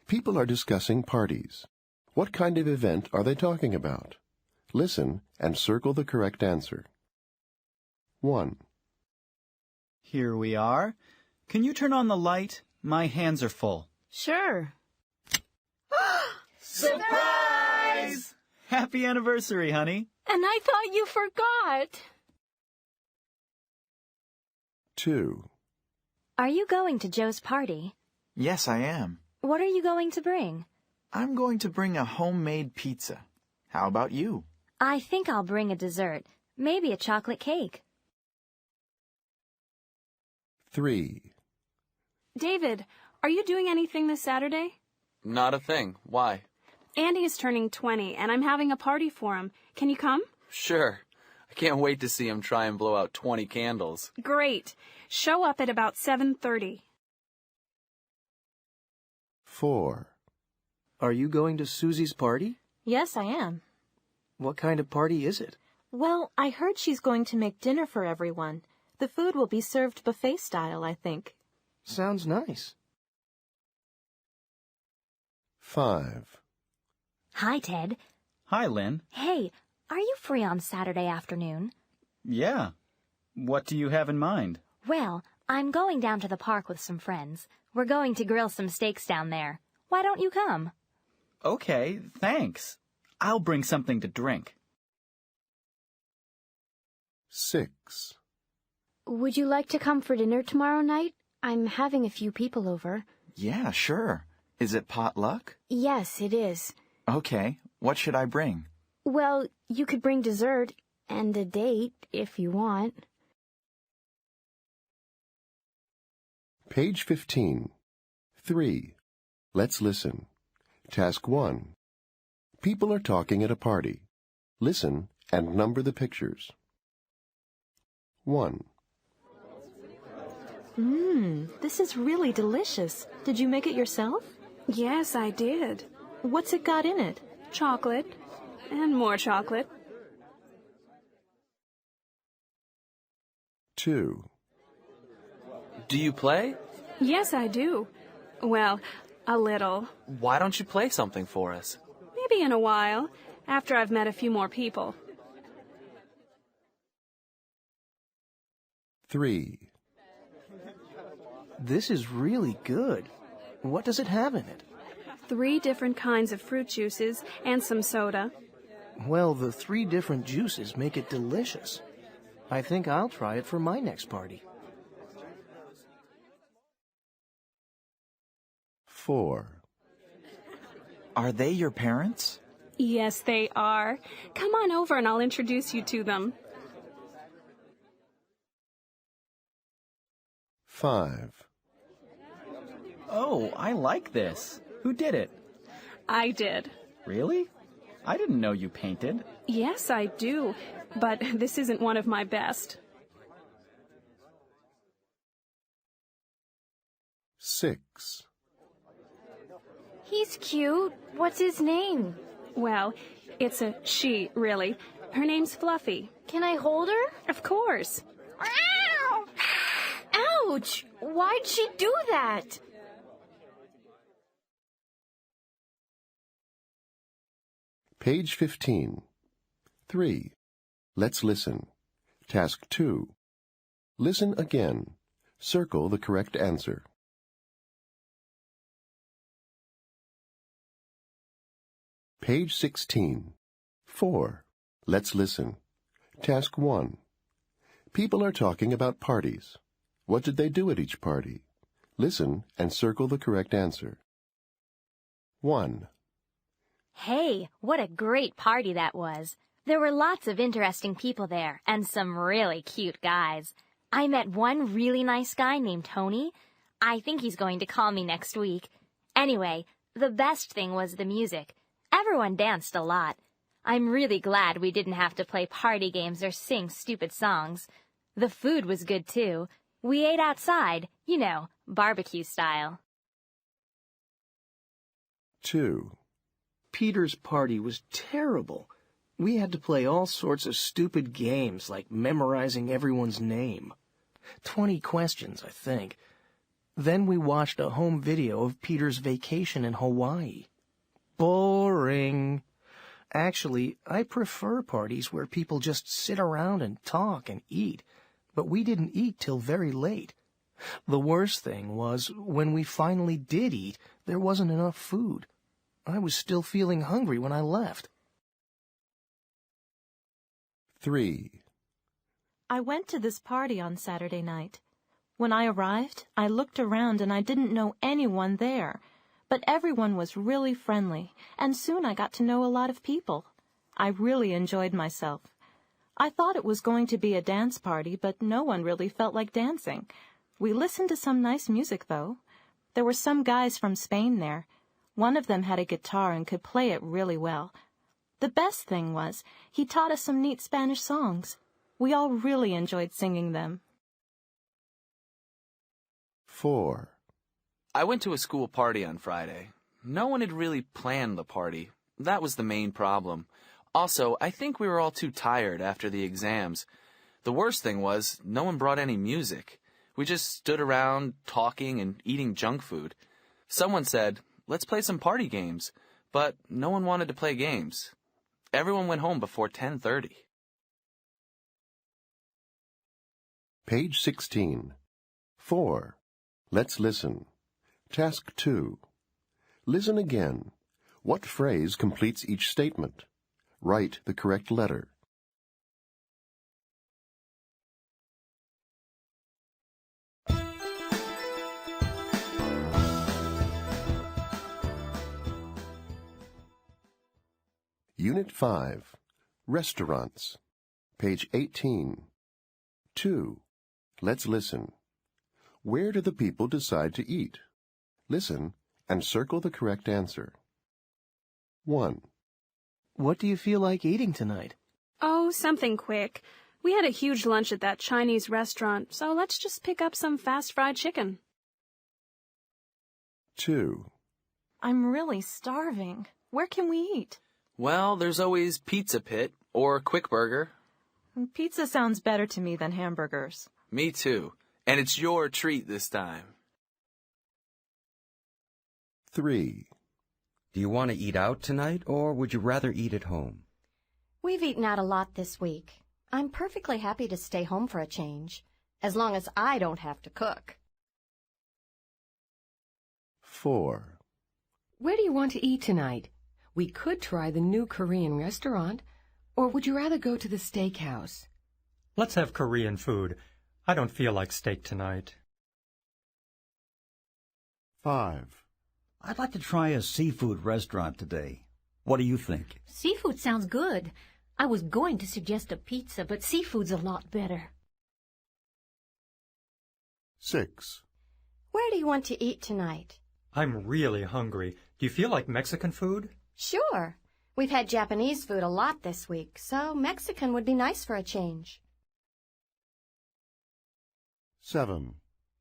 [SPEAKER 1] People are discussing parties. What kind of event are they talking about? Listen and circle the correct answer. 1.
[SPEAKER 10] Here we are. Can you turn on the light? My hands are full.
[SPEAKER 8] Sure.
[SPEAKER 10] Surprise! Happy anniversary, honey.
[SPEAKER 8] And I thought you forgot.
[SPEAKER 1] 2.
[SPEAKER 11] Are you going to Joe's party?
[SPEAKER 9] Yes, I am.
[SPEAKER 11] What are you going to bring?
[SPEAKER 9] I'm going to bring a homemade pizza. How about you?
[SPEAKER 11] I think I'll bring a dessert, maybe a chocolate cake.
[SPEAKER 1] 3.
[SPEAKER 14] David, are you doing anything this Saturday?
[SPEAKER 15] Not a thing. Why?
[SPEAKER 14] Andy is turning 20, and I'm having a party for him. Can you come?
[SPEAKER 15] Sure. I can't wait to see him try and blow out 20 candles.
[SPEAKER 14] Great. Show up at about 7:30.
[SPEAKER 1] 4.
[SPEAKER 12] Are you going to Susie's party?
[SPEAKER 13] Yes, I am.
[SPEAKER 12] What kind of party is it?
[SPEAKER 13] Well, I heard she's going to make dinner for everyone. The food will be served buffet style, I think.
[SPEAKER 12] Sounds nice.
[SPEAKER 1] 5.
[SPEAKER 11] Hi, Ted.
[SPEAKER 10] Hi, Lynn.
[SPEAKER 11] Hey, are you free on Saturday afternoon?
[SPEAKER 10] Yeah. What do you have in mind?
[SPEAKER 11] Well, I'm going down to the park with some friends. We're going to grill some steaks down there. Why don't you come?
[SPEAKER 10] Okay, thanks. I'll bring something to drink.
[SPEAKER 1] 6.
[SPEAKER 8] Would you like to come for dinner tomorrow night? I'm having a few people over.
[SPEAKER 9] Yeah, sure. Is it potluck?
[SPEAKER 8] Yes, it is.
[SPEAKER 9] Okay, what should I bring?
[SPEAKER 8] Well, you could bring dessert and a date if you want.
[SPEAKER 1] Page 15. 3. Let's listen. Task 1. People are talking at a party. Listen and number the pictures. 1.
[SPEAKER 13] This is really delicious. Did you make it yourself?
[SPEAKER 14] Yes, I did.
[SPEAKER 13] What's it got in it?
[SPEAKER 14] Chocolate. And more chocolate.
[SPEAKER 1] 2.
[SPEAKER 15] Do you play?
[SPEAKER 14] Yes, I do. Well, a little.
[SPEAKER 15] Why don't you play something for us?
[SPEAKER 14] Maybe in a while, after I've met a few more people.
[SPEAKER 1] 3.
[SPEAKER 12] This is really good. What does it have in it?
[SPEAKER 14] 3 different kinds of fruit juices and some soda.
[SPEAKER 12] Well, the 3 different juices make it delicious. I think I'll try it for my next party.
[SPEAKER 1] 4.
[SPEAKER 9] Are they your parents?
[SPEAKER 14] Yes, they are. Come on over and I'll introduce you to them.
[SPEAKER 1] 5.
[SPEAKER 10] Oh, I like this. Who did it?
[SPEAKER 14] I did.
[SPEAKER 10] Really? I didn't know you painted.
[SPEAKER 14] Yes, I do. But this isn't one of my best.
[SPEAKER 1] 6.
[SPEAKER 8] He's cute. What's his name?
[SPEAKER 14] Well, it's a she, really. Her name's Fluffy.
[SPEAKER 8] Can I hold her?
[SPEAKER 14] Of course.
[SPEAKER 8] Ow! Ouch! Why'd she do that?
[SPEAKER 1] Page 15. 3. Let's listen. Task 2. Listen again. Circle the correct answer. Page 16. 4. Let's listen. Task 1. People are talking about parties. What did they do at each party? Listen and circle the correct answer. 1.
[SPEAKER 11] Hey, what a great party that was. There were lots of interesting people there, and some really cute guys. I met one really nice guy named Tony. I think he's going to call me next week. Anyway, the best thing was the music. Everyone danced a lot. I'm really glad we didn't have to play party games or sing stupid songs. The food was good, too. We ate outside, you know, barbecue style.
[SPEAKER 1] 2.
[SPEAKER 12] Peter's party was terrible. We had to play all sorts of stupid games, like memorizing everyone's name. 20 questions, I think. Then we watched a home video of Peter's vacation in Hawaii. Boring. Actually, I prefer parties where people just sit around and talk and eat, but we didn't eat till very late. The worst thing was, when we finally did eat, there wasn't enough food. I was still feeling hungry when I left.
[SPEAKER 1] 3.
[SPEAKER 13] I went to this party on Saturday night. When I arrived, I looked around and I didn't know anyone there. But everyone was really friendly, and soon I got to know a lot of people. I really enjoyed myself. I thought it was going to be a dance party, but no one really felt like dancing. We listened to some nice music, though. There were some guys from Spain there. One of them had a guitar and could play it really well. The best thing was, he taught us some neat Spanish songs. We all really enjoyed singing them.
[SPEAKER 1] 4.
[SPEAKER 15] I went to a school party on Friday. No one had really planned the party. That was the main problem. Also, I think we were all too tired after the exams. The worst thing was, no one brought any music. We just stood around talking and eating junk food. Someone said, "Let's play some party games," but no one wanted to play games. Everyone went home before 10:30.
[SPEAKER 1] Page 16. 4. Let's listen. Task 2. Listen again. What phrase completes each statement? Write the correct letter. Unit 5. Restaurants. Page 18. 2. Let's listen. Where do the people decide to eat? Listen and circle the correct answer. 1.
[SPEAKER 12] What do you feel like eating tonight?
[SPEAKER 14] Oh, something quick. We had a huge lunch at that Chinese restaurant, so let's just pick up some fast fried chicken.
[SPEAKER 1] 2.
[SPEAKER 13] I'm really starving. Where can we eat?
[SPEAKER 15] Well, there's always Pizza Pit or Quick Burger.
[SPEAKER 13] Pizza sounds better to me than hamburgers.
[SPEAKER 15] Me too. And it's your treat this time.
[SPEAKER 1] 3.
[SPEAKER 16] Do you want to eat out tonight, or would you rather eat at home?
[SPEAKER 17] We've eaten out a lot this week. I'm perfectly happy to stay home for a change, as long as I don't have to cook.
[SPEAKER 1] 4.
[SPEAKER 18] Where do you want to eat tonight? We could try the new Korean restaurant, or would you rather go to the steakhouse?
[SPEAKER 19] Let's have Korean food. I don't feel like steak tonight.
[SPEAKER 1] 5.
[SPEAKER 20] I'd like to try a seafood restaurant today. What do you think?
[SPEAKER 21] Seafood sounds good. I was going to suggest a pizza, but seafood's a lot better.
[SPEAKER 1] 6.
[SPEAKER 17] Where do you want to eat tonight?
[SPEAKER 19] I'm really hungry. Do you feel like Mexican food?
[SPEAKER 17] Sure. We've had Japanese food a lot this week, so Mexican would be nice for a change.
[SPEAKER 1] 7.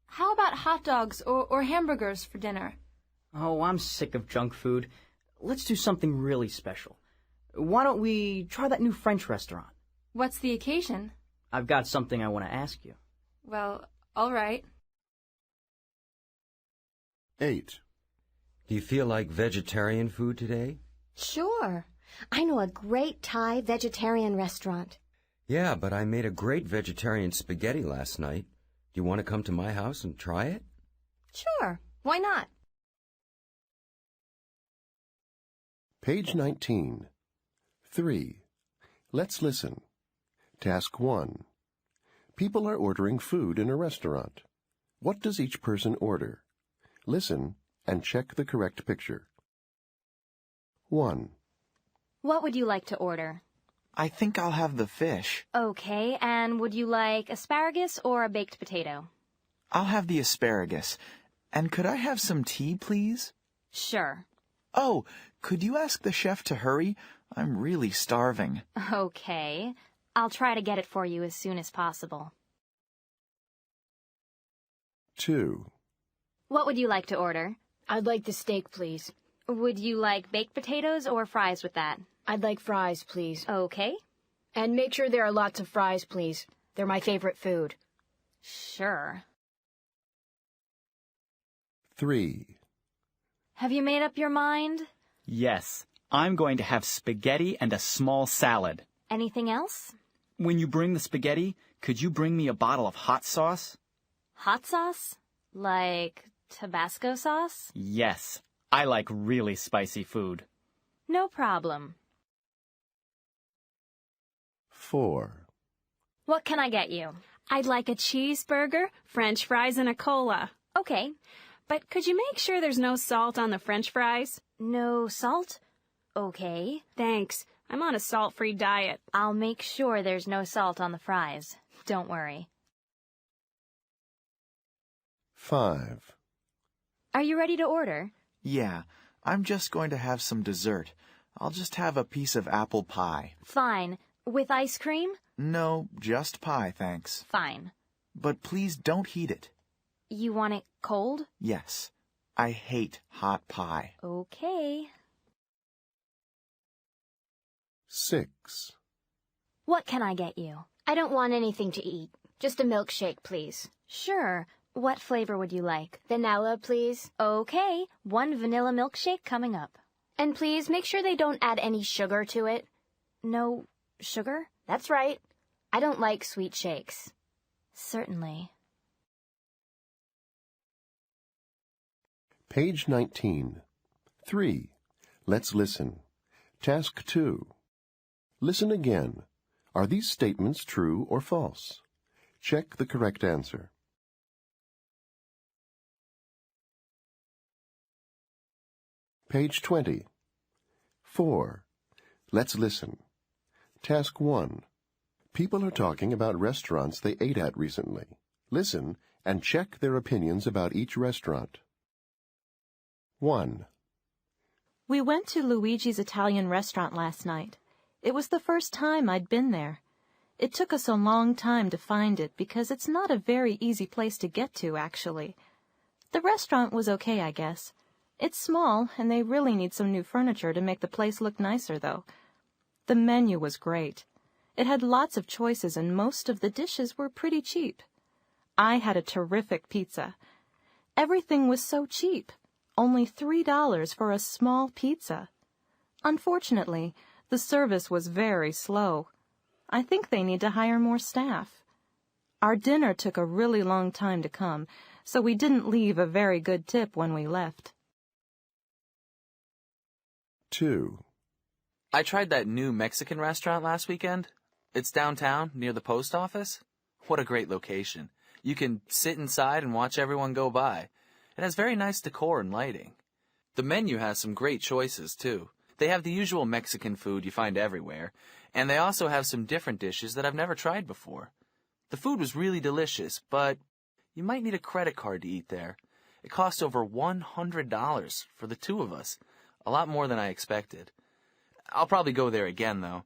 [SPEAKER 22] How about hot dogs or hamburgers for dinner?
[SPEAKER 4] Oh, I'm sick of junk food. Let's do something really special. Why don't we try that new French restaurant?
[SPEAKER 22] What's the occasion?
[SPEAKER 4] I've got something I want to ask you.
[SPEAKER 22] Well, all right.
[SPEAKER 1] 8.
[SPEAKER 16] Do you feel like vegetarian food today?
[SPEAKER 17] Sure. I know a great Thai vegetarian restaurant.
[SPEAKER 16] Yeah, but I made a great vegetarian spaghetti last night. Do you want to come to my house and try it?
[SPEAKER 17] Sure. Why not?
[SPEAKER 1] Page 19. 3. Let's listen. Task 1. People are ordering food in a restaurant. What does each person order? Listen and check the correct picture. 1.
[SPEAKER 11] What would you like to order?
[SPEAKER 9] I think I'll have the fish.
[SPEAKER 11] Okay, and would you like asparagus or a baked potato?
[SPEAKER 9] I'll have the asparagus. And could I have some tea, please?
[SPEAKER 11] Sure.
[SPEAKER 9] Oh, could you ask the chef to hurry? I'm really starving.
[SPEAKER 11] Okay. I'll try to get it for you as soon as possible.
[SPEAKER 1] 2.
[SPEAKER 11] What would you like to order?
[SPEAKER 23] I'd like the steak, please.
[SPEAKER 11] Would you like baked potatoes or fries with that?
[SPEAKER 23] I'd like fries, please.
[SPEAKER 11] Okay.
[SPEAKER 23] And make sure there are lots of fries, please. They're my favorite food.
[SPEAKER 11] Sure.
[SPEAKER 1] 3.
[SPEAKER 11] Have you made up your mind?
[SPEAKER 10] Yes. I'm going to have spaghetti and a small salad.
[SPEAKER 11] Anything else?
[SPEAKER 10] When you bring the spaghetti, could you bring me a bottle of hot sauce?
[SPEAKER 11] Hot sauce? Like Tabasco sauce?
[SPEAKER 10] Yes. I like really spicy food.
[SPEAKER 11] No problem.
[SPEAKER 1] 4.
[SPEAKER 11] What can I get you?
[SPEAKER 14] I'd like a cheeseburger, French fries, and a cola.
[SPEAKER 11] Okay.
[SPEAKER 14] But could you make sure there's no salt on the French fries?
[SPEAKER 11] No salt? Okay.
[SPEAKER 14] Thanks. I'm on a salt-free diet.
[SPEAKER 11] I'll make sure there's no salt on the fries. Don't worry.
[SPEAKER 1] 5.
[SPEAKER 11] Are you ready to order?
[SPEAKER 9] Yeah, I'm just going to have some dessert. I'll just have a piece of apple pie.
[SPEAKER 11] Fine. With ice cream?
[SPEAKER 9] No, just pie, thanks.
[SPEAKER 11] Fine.
[SPEAKER 9] But please don't heat it.
[SPEAKER 11] You want it cold?
[SPEAKER 9] Yes. I hate hot pie.
[SPEAKER 11] Okay.
[SPEAKER 1] 6.
[SPEAKER 11] What can I get you?
[SPEAKER 8] I don't want anything to eat. Just a milkshake, please.
[SPEAKER 11] Sure. What flavor would you like?
[SPEAKER 8] Vanilla, please.
[SPEAKER 11] Okay. 1 vanilla milkshake coming up.
[SPEAKER 8] And please make sure they don't add any sugar to it.
[SPEAKER 11] No sugar?
[SPEAKER 8] That's right. I don't like sweet shakes.
[SPEAKER 11] Certainly.
[SPEAKER 1] Page 19. 3. Let's listen. Task 2. Listen again. Are these statements true or false? Check the correct answer. Page 20. 4. Let's listen. Task 1. People are talking about restaurants they ate at recently. Listen and check their opinions about each restaurant. 1.
[SPEAKER 13] We went to Luigi's Italian restaurant last night. It was the first time I'd been there. It took us a long time to find it because it's not a very easy place to get to, actually. The restaurant was okay, I guess. It's small, and they really need some new furniture to make the place look nicer, though. The menu was great. It had lots of choices, and most of the dishes were pretty cheap. I had a terrific pizza. Everything was so cheap. Only $3 for a small pizza. Unfortunately, the service was very slow. I think they need to hire more staff. Our dinner took a really long time to come, so we didn't leave a very good tip when we left.
[SPEAKER 1] 2.
[SPEAKER 15] I tried that new Mexican restaurant last weekend. It's downtown, near the post office. What a great location. You can sit inside and watch everyone go by. It has very nice decor and lighting. The menu has some great choices, too. They have the usual Mexican food you find everywhere, and they also have some different dishes that I've never tried before. The food was really delicious, but you might need a credit card to eat there. It cost over $100 for the two of us, a lot more than I expected. I'll probably go there again, though.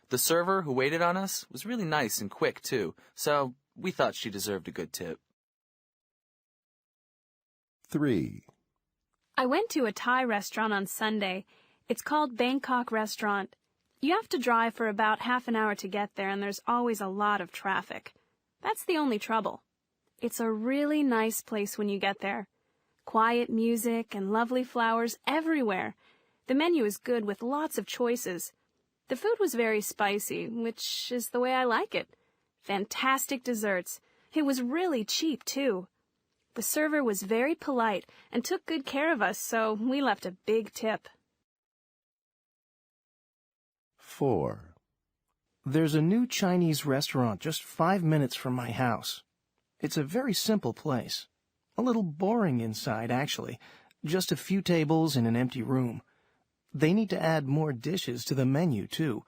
[SPEAKER 15] The server who waited on us was really nice and quick, too, so we thought she deserved a good tip.
[SPEAKER 1] 3.
[SPEAKER 14] I went to a Thai restaurant on Sunday. It's called Bangkok Restaurant. You have to drive for about half an hour to get there, and there's always a lot of traffic. That's the only trouble. It's a really nice place when you get there. Quiet music and lovely flowers everywhere. The menu is good with lots of choices. The food was very spicy, which is the way I like it. Fantastic desserts. It was really cheap, too. The server was very polite and took good care of us, so we left a big tip.
[SPEAKER 1] 4.
[SPEAKER 12] There's a new Chinese restaurant just 5 minutes from my house. It's a very simple place. A little boring inside, actually. Just a few tables in an empty room. They need to add more dishes to the menu, too.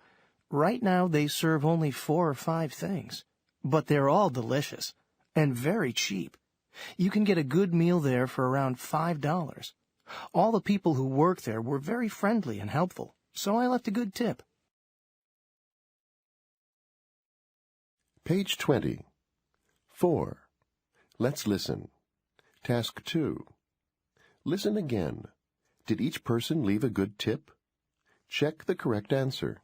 [SPEAKER 12] Right now, they serve only 4 or 5 things. But they're all delicious and very cheap. You can get a good meal there for around $5. All the people who work there were very friendly and helpful, so I left a good tip.
[SPEAKER 1] Page 20. 4. Let's listen. Task 2. Listen again. Did each person leave a good tip? Check the correct answer.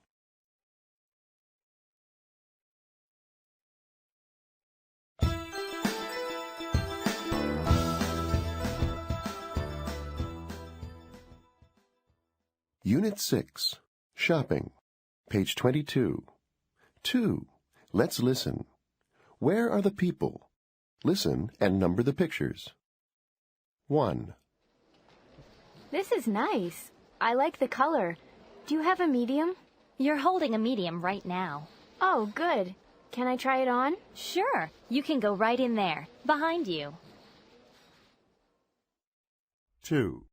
[SPEAKER 1] Unit 6. Shopping. Page 22. 2. Let's listen. Where are the people? Listen and number the pictures. 1.
[SPEAKER 8] This is nice. I like the color. Do you have a medium?
[SPEAKER 11] You're holding a medium right now.
[SPEAKER 8] Oh, good. Can I try it on?
[SPEAKER 11] Sure. You can go right in there, behind you.
[SPEAKER 1] 2.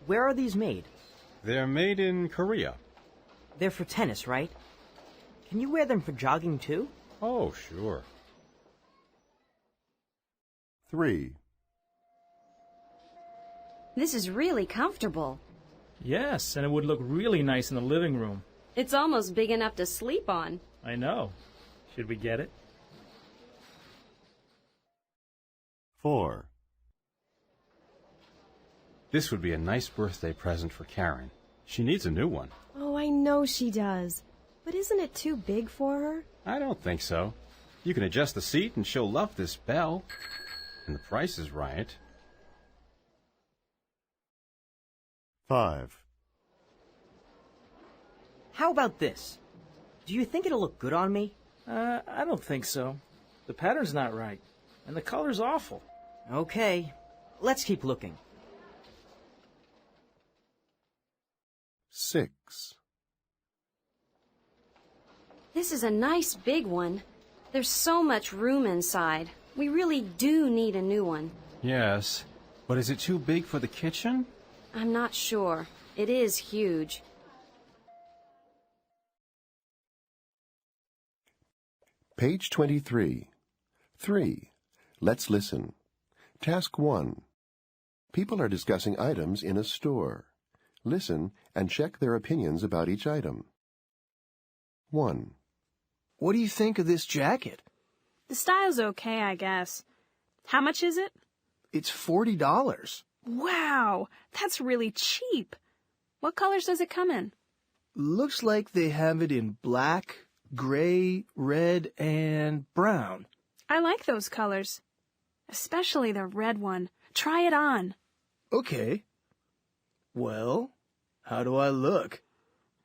[SPEAKER 4] Where are these made?
[SPEAKER 2] They're made in Korea.
[SPEAKER 4] They're for tennis, right? Can you wear them for jogging, too?
[SPEAKER 2] Oh, sure.
[SPEAKER 1] 3.
[SPEAKER 17] This is really comfortable.
[SPEAKER 3] Yes, and it would look really nice in the living room.
[SPEAKER 6] It's almost big enough to sleep on.
[SPEAKER 3] I know. Should we get it?
[SPEAKER 1] 4.
[SPEAKER 2] This would be a nice birthday present for Karen. She needs a new one.
[SPEAKER 7] Oh, I know she does. But isn't it too big for her?
[SPEAKER 2] I don't think so. You can adjust the seat and she'll love this bell. And the price is right.
[SPEAKER 1] 5.
[SPEAKER 4] How about this? Do you think it'll look good on me?
[SPEAKER 12] I don't think so. The pattern's not right, and the color's awful.
[SPEAKER 4] Okay, let's keep looking.
[SPEAKER 1] 6.
[SPEAKER 6] This is a nice big one. There's so much room inside. We really do need a new one.
[SPEAKER 2] Yes, but is it too big for the kitchen?
[SPEAKER 6] I'm not sure. It is huge.
[SPEAKER 1] Page 23. 3. Let's listen. Task 1. People are discussing items in a store. Listen and check their opinions about each item. 1.
[SPEAKER 12] What do you think of this jacket?
[SPEAKER 14] The style's okay, I guess. How much is it?
[SPEAKER 12] It's $40.
[SPEAKER 14] Wow, that's really cheap. What colors does it come in?
[SPEAKER 12] Looks like they have it in black, gray, red, and brown.
[SPEAKER 14] I like those colors. Especially the red one. Try it on.
[SPEAKER 12] Okay. Well, how do I look?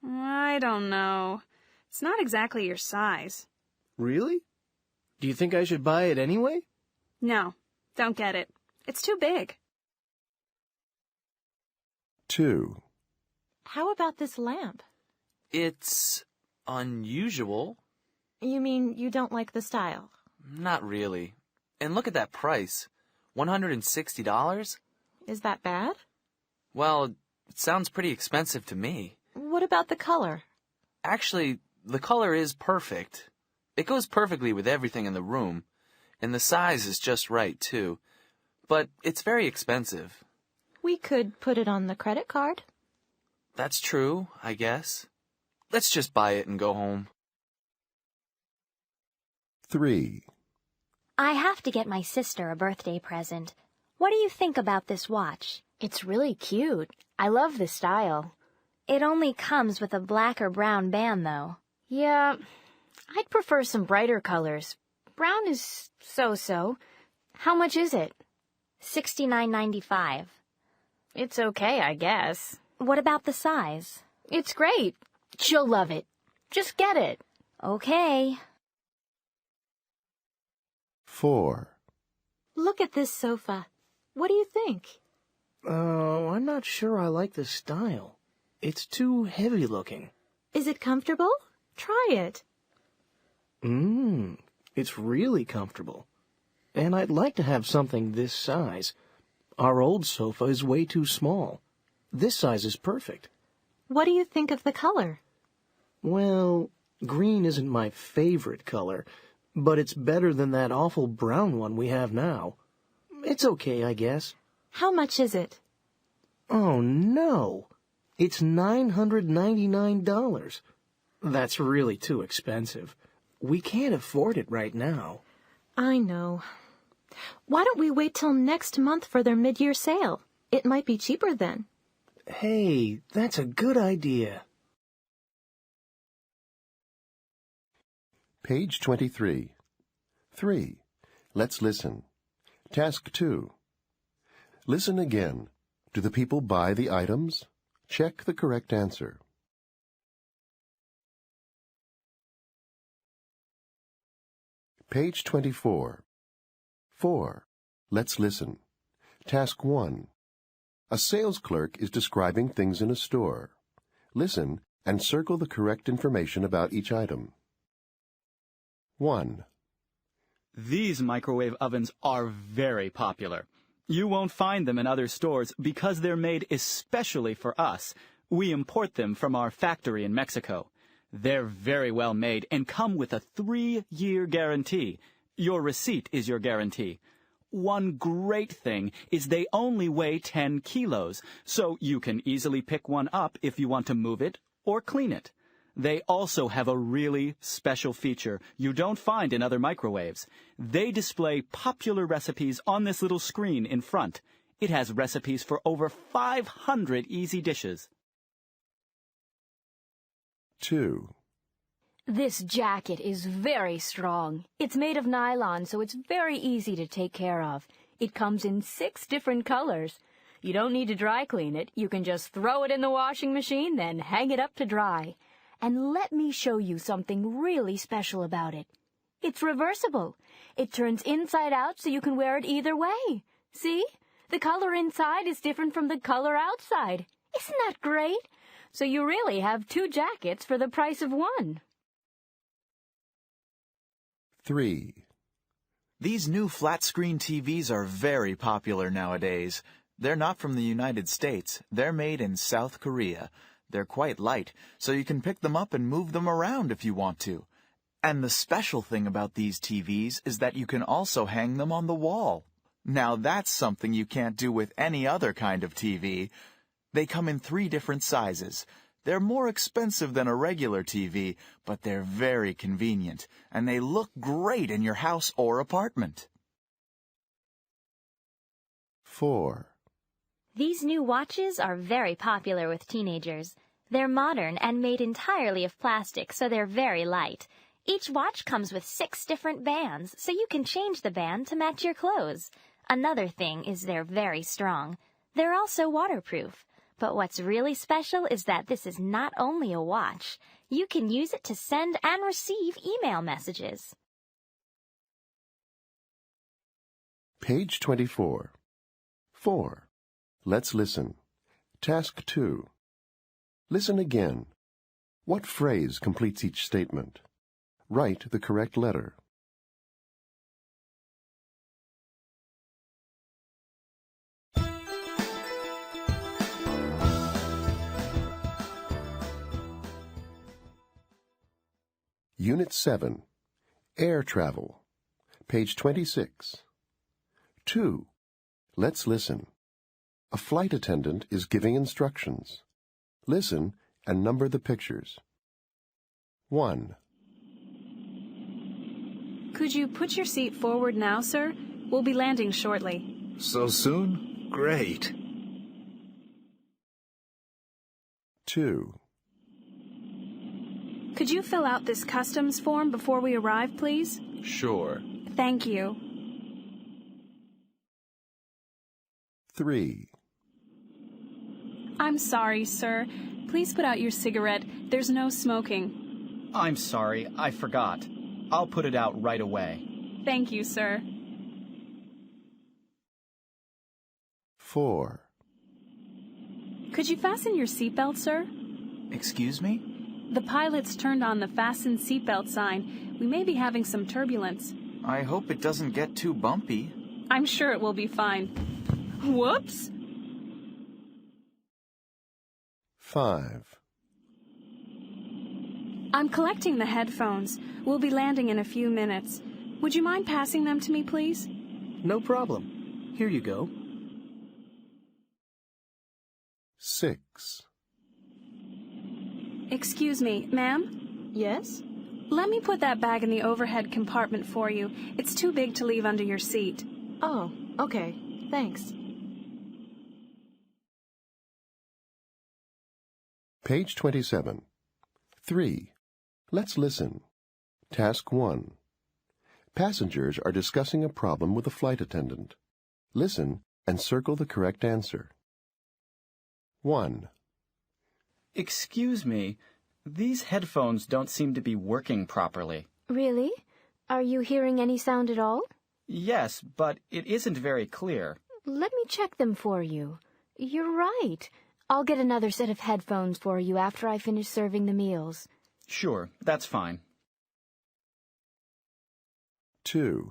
[SPEAKER 14] I don't know. It's not exactly your size.
[SPEAKER 12] Really? Do you think I should buy it anyway?
[SPEAKER 14] No, don't get it. It's too big.
[SPEAKER 1] 2.
[SPEAKER 13] How about this lamp?
[SPEAKER 15] It's unusual.
[SPEAKER 13] You mean you don't like the style?
[SPEAKER 15] Not really. And look at that price. $160?
[SPEAKER 13] Is that bad?
[SPEAKER 15] Well, it sounds pretty expensive to me.
[SPEAKER 13] What about the color?
[SPEAKER 15] Actually, the color is perfect. It goes perfectly with everything in the room. And the size is just right, too. But it's very expensive.
[SPEAKER 13] We could put it on the credit card.
[SPEAKER 15] That's true, I guess. Let's just buy it and go home.
[SPEAKER 1] 3.
[SPEAKER 11] I have to get my sister a birthday present. What do you think about this watch?
[SPEAKER 8] It's really cute. I love the style.
[SPEAKER 11] It only comes with a black or brown band, though.
[SPEAKER 8] Yeah, I'd prefer some brighter colors. Brown is so-so. How much is it?
[SPEAKER 11] $69.95.
[SPEAKER 8] It's okay, I guess.
[SPEAKER 11] What about the size?
[SPEAKER 8] It's great. She'll love it. Just get it.
[SPEAKER 11] Okay.
[SPEAKER 1] 4.
[SPEAKER 13] Look at this sofa. What do you think?
[SPEAKER 12] I'm not sure I like the style. It's too heavy looking.
[SPEAKER 13] Is it comfortable? Try it.
[SPEAKER 12] It's really comfortable. And I'd like to have something this size. Our old sofa is way too small. This size is perfect.
[SPEAKER 13] What do you think of the color?
[SPEAKER 12] Well, green isn't my favorite color, but it's better than that awful brown one we have now. It's okay, I guess.
[SPEAKER 13] How much is it?
[SPEAKER 12] Oh, no. It's $999. That's really too expensive. We can't afford it right now.
[SPEAKER 13] I know. Why don't we wait till next month for their mid-year sale? It might be cheaper then.
[SPEAKER 12] Hey, that's a good idea.
[SPEAKER 1] Page 23. 3. Let's listen. Task 2. Listen again. Do the people buy the items? Check the correct answer. Page 24. 4. Let's listen. Task 1. A sales clerk is describing things in a store. Listen and circle the correct information about each item. 1.
[SPEAKER 10] These microwave ovens are very popular. You won't find them in other stores because they're made especially for us. We import them from our factory in Mexico. They're very well made and come with a 3-year guarantee. Your receipt is your guarantee. One great thing is they only weigh 10 kilos, so you can easily pick one up if you want to move it or clean it. They also have a really special feature you don't find in other microwaves. They display popular recipes on this little screen in front. It has recipes for over 500 easy dishes.
[SPEAKER 1] 2.
[SPEAKER 8] This jacket is very strong. It's made of nylon, so it's very easy to take care of. It comes in 6 different colors. You don't need to dry clean it. You can just throw it in the washing machine, then hang it up to dry. And let me show you something really special about it. It's reversible. It turns inside out so you can wear it either way. See? The color inside is different from the color outside. Isn't that great? So you really have 2 jackets for the price of 1.
[SPEAKER 1] 3.
[SPEAKER 9] These new flat-screen TVs are very popular nowadays. They're not from the United States. They're made in South Korea. They're quite light, so you can pick them up and move them around if you want to. And the special thing about these TVs is that you can also hang them on the wall. Now that's something you can't do with any other kind of TV. They come in 3 different sizes. They're more expensive than a regular TV, but they're very convenient, and they look great in your house or apartment.
[SPEAKER 1] 4.
[SPEAKER 11] These new watches are very popular with teenagers. They're modern and made entirely of plastic, so they're very light. Each watch comes with 6 different bands, so you can change the band to match your clothes. Another thing is they're very strong. They're also waterproof. But what's really special is that this is not only a watch. You can use it to send and receive email messages.
[SPEAKER 1] Page 24. 4. Let's listen. Task 2. Listen again. What phrase completes each statement? Write the correct letter. Unit 7. Air Travel. Page 26. 2. Let's listen. A flight attendant is giving instructions. Listen and number the pictures. 1.
[SPEAKER 14] Could you put your seat forward now, sir? We'll be landing shortly.
[SPEAKER 5] So soon? Great.
[SPEAKER 1] 2.
[SPEAKER 14] Could you fill out this customs form before we arrive, please?
[SPEAKER 15] Sure.
[SPEAKER 14] Thank you.
[SPEAKER 1] 3.
[SPEAKER 14] I'm sorry, sir. Please put out your cigarette. There's no smoking.
[SPEAKER 10] I'm sorry, I forgot. I'll put it out right away.
[SPEAKER 14] Thank you, sir.
[SPEAKER 1] 4.
[SPEAKER 14] Could you fasten your seatbelt, sir?
[SPEAKER 9] Excuse me?
[SPEAKER 14] The pilot's turned on the fasten seatbelt sign. We may be having some turbulence.
[SPEAKER 9] I hope it doesn't get too bumpy.
[SPEAKER 14] I'm sure it will be fine. Whoops!
[SPEAKER 1] 5.
[SPEAKER 14] I'm collecting the headphones. We'll be landing in a few minutes. Would you mind passing them to me, please?
[SPEAKER 12] No problem. Here you go.
[SPEAKER 1] 6.
[SPEAKER 14] Excuse me, ma'am?
[SPEAKER 13] Yes?
[SPEAKER 14] Let me put that bag in the overhead compartment for you. It's too big to leave under your seat.
[SPEAKER 13] Oh, okay. Thanks.
[SPEAKER 1] Page 27. 3. Let's listen. Task 1. Passengers are discussing a problem with a flight attendant. Listen and circle the correct answer. 1.
[SPEAKER 10] Excuse me, these headphones don't seem to be working properly.
[SPEAKER 8] Really? Are you hearing any sound at all?
[SPEAKER 10] Yes, but it isn't very clear.
[SPEAKER 8] Let me check them for you. You're right. I'll get another set of headphones for you after I finish serving the meals.
[SPEAKER 10] Sure, that's fine.
[SPEAKER 1] 2.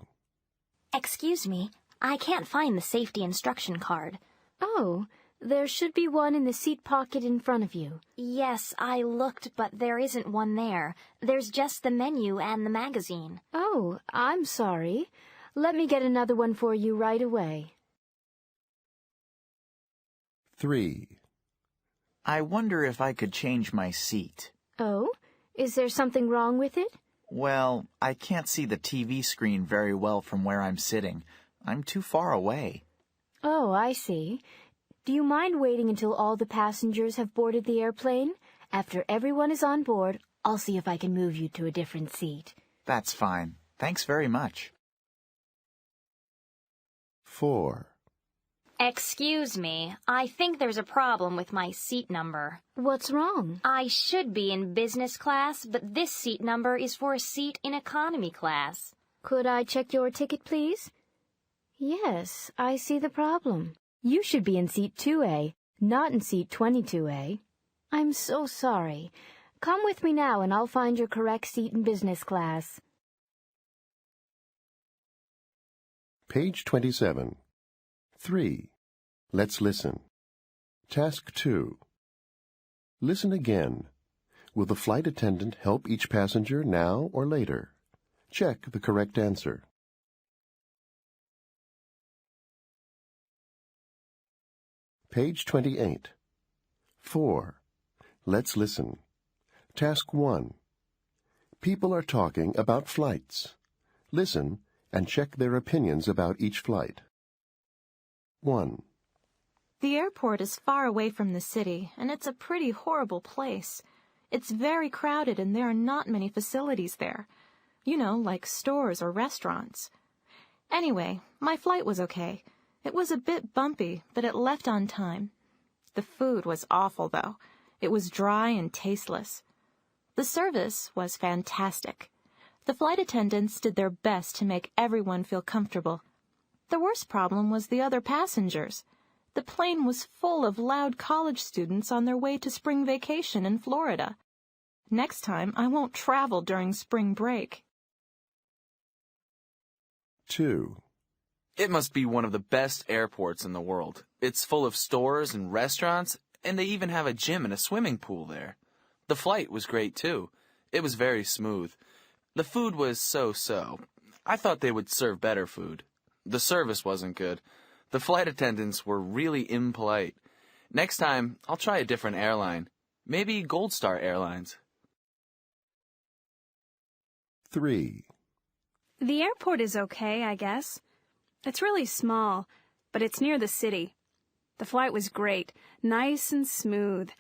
[SPEAKER 11] Excuse me, I can't find the safety instruction card.
[SPEAKER 8] Oh, there should be one in the seat pocket in front of you.
[SPEAKER 11] Yes, I looked, but there isn't one there. There's just the menu and the magazine.
[SPEAKER 8] Oh, I'm sorry. Let me get another one for you right away.
[SPEAKER 1] 3.
[SPEAKER 9] I wonder if I could change my seat.
[SPEAKER 8] Oh? Is there something wrong with it?
[SPEAKER 9] Well, I can't see the TV screen very well from where I'm sitting. I'm too far away.
[SPEAKER 8] Oh, I see. Do you mind waiting until all the passengers have boarded the airplane? After everyone is on board, I'll see if I can move you to a different seat.
[SPEAKER 9] That's fine. Thanks very much.
[SPEAKER 1] 4.
[SPEAKER 11] Excuse me, I think there's a problem with my seat number.
[SPEAKER 8] What's wrong?
[SPEAKER 11] I should be in business class, but this seat number is for a seat in economy class.
[SPEAKER 8] Could I check your ticket, please? Yes, I see the problem. You should be in seat 2A, not in seat 22A. I'm so sorry. Come with me now and I'll find your correct seat in business class.
[SPEAKER 1] Page 27. 3. Let's listen. Task 2. Listen again. Will the flight attendant help each passenger now or later? Check the correct answer. Page 28. 4. Let's listen. Task 1. People are talking about flights. Listen and check their opinions about each flight. 1.
[SPEAKER 13] The airport is far away from the city, and it's a pretty horrible place. It's very crowded and there are not many facilities there. You know, like stores or restaurants. Anyway, my flight was okay. It was a bit bumpy, but it left on time. The food was awful, though. It was dry and tasteless. The service was fantastic. The flight attendants did their best to make everyone feel comfortable. The worst problem was the other passengers. The plane was full of loud college students on their way to spring vacation in Florida. Next time, I won't travel during spring break.
[SPEAKER 1] 2.
[SPEAKER 15] It must be one of the best airports in the world. It's full of stores and restaurants, and they even have a gym and a swimming pool there. The flight was great, too. It was very smooth. The food was so-so. I thought they would serve better food. The service wasn't good. The flight attendants were really impolite. Next time, I'll try a different airline. Maybe Gold Star Airlines.
[SPEAKER 1] 3.
[SPEAKER 14] The airport is okay, I guess. It's really small, but it's near the city. The flight was great, nice and smooth.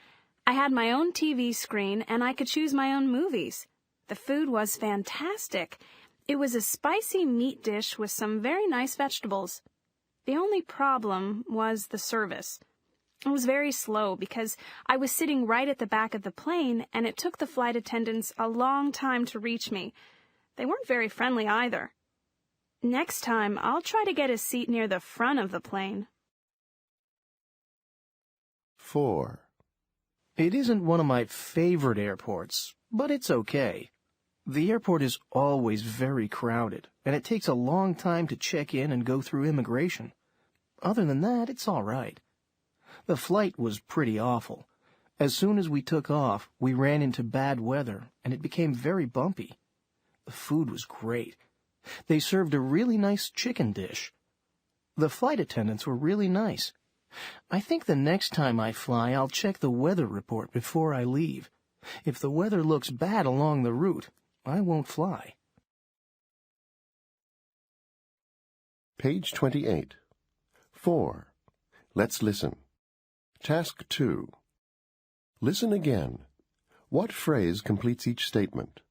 [SPEAKER 14] I had my own TV screen, and I could choose my own movies. The food was fantastic. It was a spicy meat dish with some very nice vegetables. The only problem was the service. It was very slow because I was sitting right at the back of the plane, and it took the flight attendants a long time to reach me. They weren't very friendly either. Next time, I'll try to get a seat near the front of the plane.
[SPEAKER 1] 4.
[SPEAKER 12] It isn't one of my favorite airports, but it's okay. The airport is always very crowded, and it takes a long time to check in and go through immigration. Other than that, it's all right. The flight was pretty awful. As soon as we took off, we ran into bad weather, and it became very bumpy. The food was great. They served a really nice chicken dish. The flight attendants were really nice. I think the next time I fly, I'll check the weather report before I leave. If the weather looks bad along the route, I won't fly.
[SPEAKER 1] Page 28. 4. Let's listen. Task 2. Listen again. What phrase completes each statement?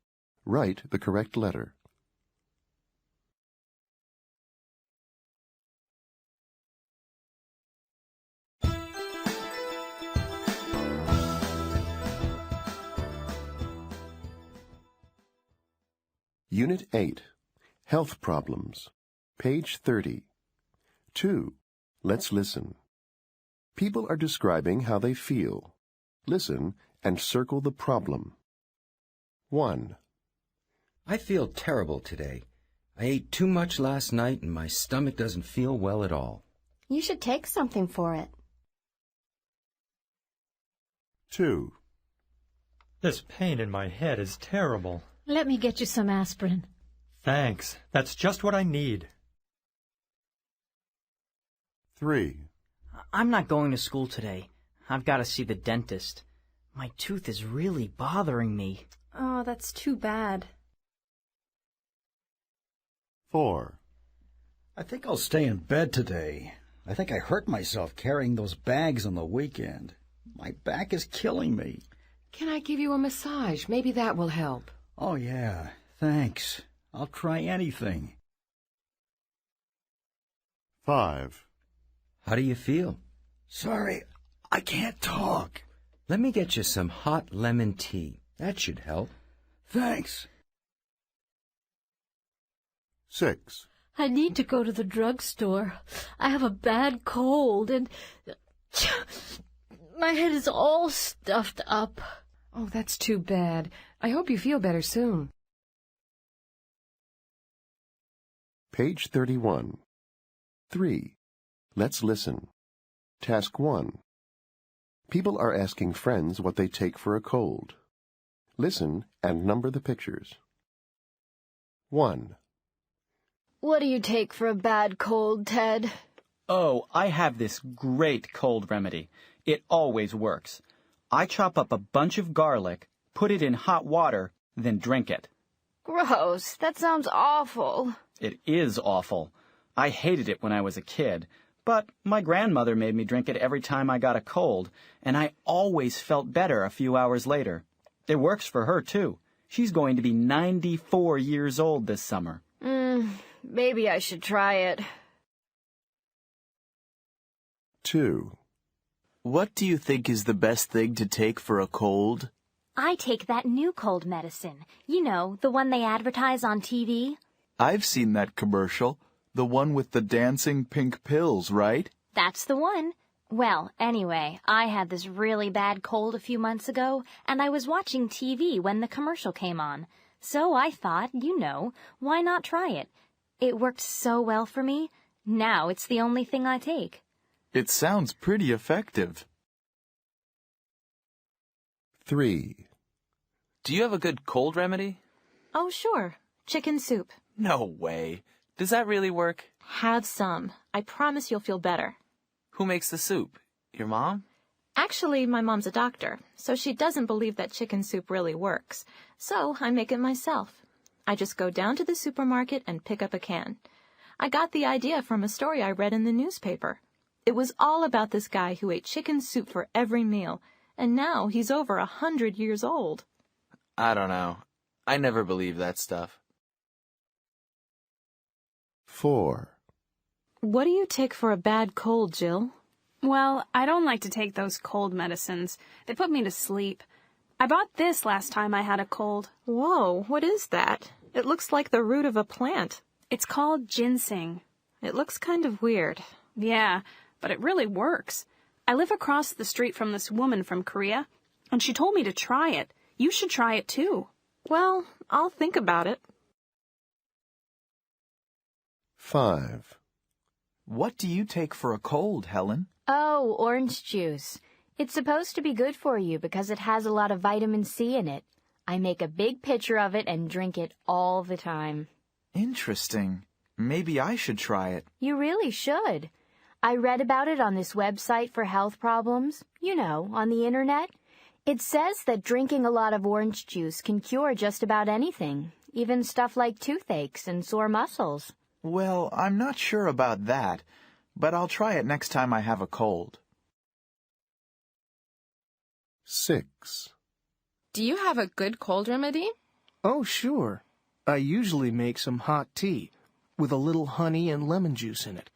[SPEAKER 1] Write the correct letter. Unit 8. Health Problems. Page 30. 2. Let's listen. People are describing how they feel. Listen and circle the problem. 1.
[SPEAKER 16] I feel terrible today. I ate too much last night and my stomach doesn't feel well at all.
[SPEAKER 17] You should take something for it.
[SPEAKER 1] 2.
[SPEAKER 19] This pain in my head is terrible.
[SPEAKER 18] Let me get you some aspirin.
[SPEAKER 19] Thanks. That's just what I need.
[SPEAKER 1] 3.
[SPEAKER 4] I'm not going to school today. I've got to see the dentist. My tooth is really bothering me.
[SPEAKER 22] Oh, that's too bad.
[SPEAKER 1] 4.
[SPEAKER 18] I think I'll stay in bed today. I think I hurt myself carrying those bags on the weekend. My back is killing me.
[SPEAKER 20] Can I give you a massage? Maybe that will help.
[SPEAKER 18] Oh, yeah. Thanks. I'll try anything.
[SPEAKER 1] 5.
[SPEAKER 16] How do you feel?
[SPEAKER 18] Sorry, I can't talk.
[SPEAKER 16] Let me get you some hot lemon tea. That should help.
[SPEAKER 18] Thanks.
[SPEAKER 1] 6.
[SPEAKER 21] I need to go to the drugstore. I have a bad cold and my head is all stuffed up.
[SPEAKER 20] Oh, that's too bad. I hope you feel better soon.
[SPEAKER 1] Page 31. 3. Let's listen. Task 1. People are asking friends what they take for a cold. Listen and number the pictures. 1.
[SPEAKER 23] What do you take for a bad cold, Ted?
[SPEAKER 10] Oh, I have this great cold remedy. It always works. I chop up a bunch of garlic, put it in hot water, then drink it.
[SPEAKER 23] Gross. That sounds awful.
[SPEAKER 10] It is awful. I hated it when I was a kid, but my grandmother made me drink it every time I got a cold, and I always felt better a few hours later. It works for her, too. She's going to be 94 years old this summer.
[SPEAKER 23] Maybe I should try it.
[SPEAKER 1] 2.
[SPEAKER 9] What do you think is the best thing to take for a cold?
[SPEAKER 11] I take that new cold medicine. You know, the one they advertise on TV.
[SPEAKER 9] I've seen that commercial. The one with the dancing pink pills, right?
[SPEAKER 11] That's the one. Well, anyway, I had this really bad cold a few months ago, and I was watching TV when the commercial came on. So I thought, you know, why not try it? It worked so well for me. Now it's the only thing I take.
[SPEAKER 9] It sounds pretty effective.
[SPEAKER 1] 3.
[SPEAKER 15] Do you have a good cold remedy?
[SPEAKER 13] Oh, sure. Chicken soup.
[SPEAKER 15] No way. Does that really work?
[SPEAKER 13] Have some. I promise you'll feel better.
[SPEAKER 15] Who makes the soup? Your mom?
[SPEAKER 13] Actually, my mom's a doctor, so she doesn't believe that chicken soup really works. So I make it myself. I just go down to the supermarket and pick up a can. I got the idea from a story I read in the newspaper. It was all about this guy who ate chicken soup for every meal, and now he's over 100 years old.
[SPEAKER 15] I don't know. I never believe that stuff.
[SPEAKER 1] 4.
[SPEAKER 13] What do you take for a bad cold, Jill?
[SPEAKER 14] Well, I don't like to take those cold medicines. They put me to sleep. I bought this last time I had a cold.
[SPEAKER 13] Whoa, what is that? It looks like the root of a plant.
[SPEAKER 14] It's called ginseng.
[SPEAKER 13] It looks kind of weird.
[SPEAKER 14] Yeah, but it really works. I live across the street from this woman from Korea, and she told me to try it. You should try it too.
[SPEAKER 13] Well, I'll think about it.
[SPEAKER 1] 5.
[SPEAKER 9] What do you take for a cold, Helen?
[SPEAKER 8] Oh, orange juice. It's supposed to be good for you because it has a lot of vitamin C in it. I make a big pitcher of it and drink it all the time.
[SPEAKER 9] Interesting. Maybe I should try it.
[SPEAKER 8] You really should. I read about it on this website for health problems, you know, on the internet. It says that drinking a lot of orange juice can cure just about anything, even stuff like toothaches and sore muscles.
[SPEAKER 9] Well, I'm not sure about that, but I'll try it next time I have a cold.
[SPEAKER 1] 6.
[SPEAKER 22] Do you have a good cold remedy?
[SPEAKER 12] Oh, sure. I usually make some hot tea with a little honey and lemon juice in it.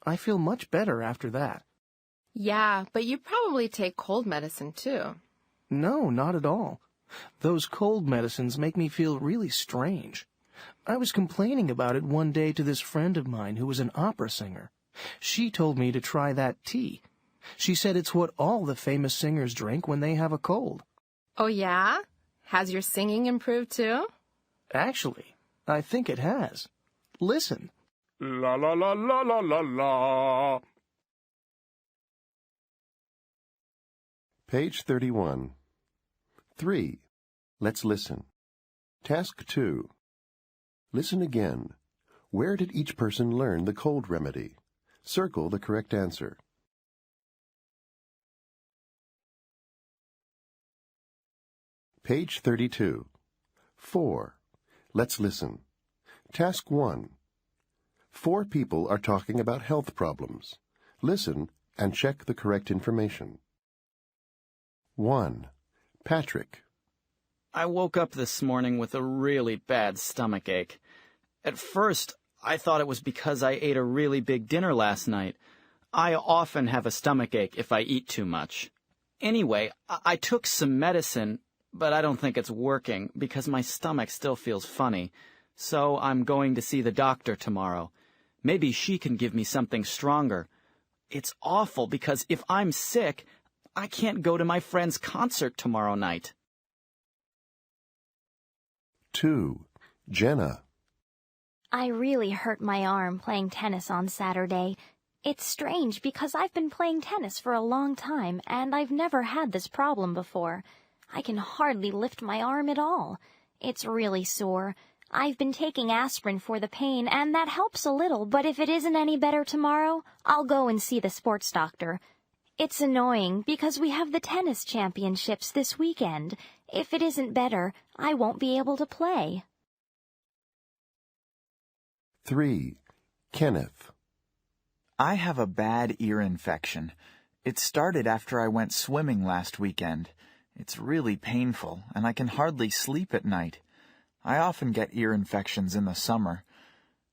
[SPEAKER 12] I feel much better after that.
[SPEAKER 22] Yeah, but you probably take cold medicine too.
[SPEAKER 12] No, not at all. Those cold medicines make me feel really strange. I was complaining about it one day to this friend of mine who was an opera singer. She told me to try that tea. She said it's what all the famous singers drink when they have a cold.
[SPEAKER 22] Oh, yeah? Has your singing improved too?
[SPEAKER 12] Actually, I think it has. Listen. La la la la la la la.
[SPEAKER 1] Page 31. 3. Let's listen. Task 2. Listen again. Where did each person learn the cold remedy? Circle the correct answer. Page 32. 4. Let's listen. Task 1. 4 people are talking about health problems. Listen and check the correct information. 1. Patrick.
[SPEAKER 10] I woke up this morning with a really bad stomach ache. At first, I thought it was because I ate a really big dinner last night. I often have a stomach ache if I eat too much. Anyway, I took some medicine, but I don't think it's working because my stomach still feels funny. So I'm going to see the doctor tomorrow. Maybe she can give me something stronger. It's awful because if I'm sick, I can't go to my friend's concert tomorrow night.
[SPEAKER 1] 2. Jenna.
[SPEAKER 11] I really hurt my arm playing tennis on Saturday. It's strange because I've been playing tennis for a long time and I've never had this problem before. I can hardly lift my arm at all. It's really sore. I've been taking aspirin for the pain and that helps a little, but if it isn't any better tomorrow, I'll go and see the sports doctor. It's annoying because we have the tennis championships this weekend. If it isn't better, I won't be able to play.
[SPEAKER 1] 3. Kenneth.
[SPEAKER 9] I have a bad ear infection. It started after I went swimming last weekend. It's really painful, and I can hardly sleep at night. I often get ear infections in the summer.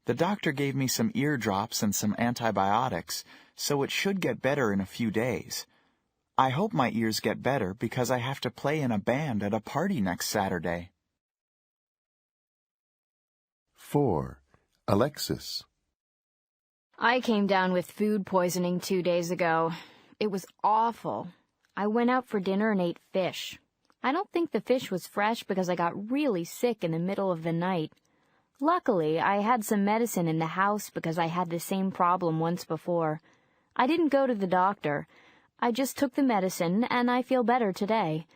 [SPEAKER 9] The doctor gave me some ear drops and some antibiotics, so it should get better in a few days. I hope my ears get better because I have to play in a band at a party next Saturday.
[SPEAKER 1] 4. Alexis.
[SPEAKER 8] I came down with food poisoning 2 days ago. It was awful. I went out for dinner and ate fish. I don't think the fish was fresh because I got really sick in the middle of the night. Luckily, I had some medicine in the house because I had the same problem once before. I didn't go to the doctor. I just took the medicine, and I feel better today.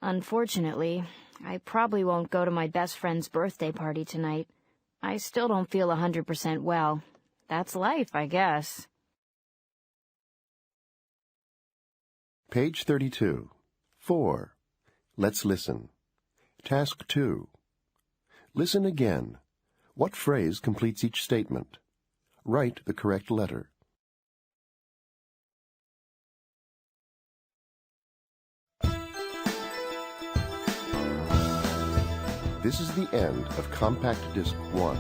[SPEAKER 8] Unfortunately, I probably won't go to my best friend's birthday party tonight. I still don't feel 100% well. That's life, I guess.
[SPEAKER 1] Page 32. 4. Let's listen. Task 2. Listen again. What phrase completes each statement? Write the correct letter. This is the end of Compact Disc 1.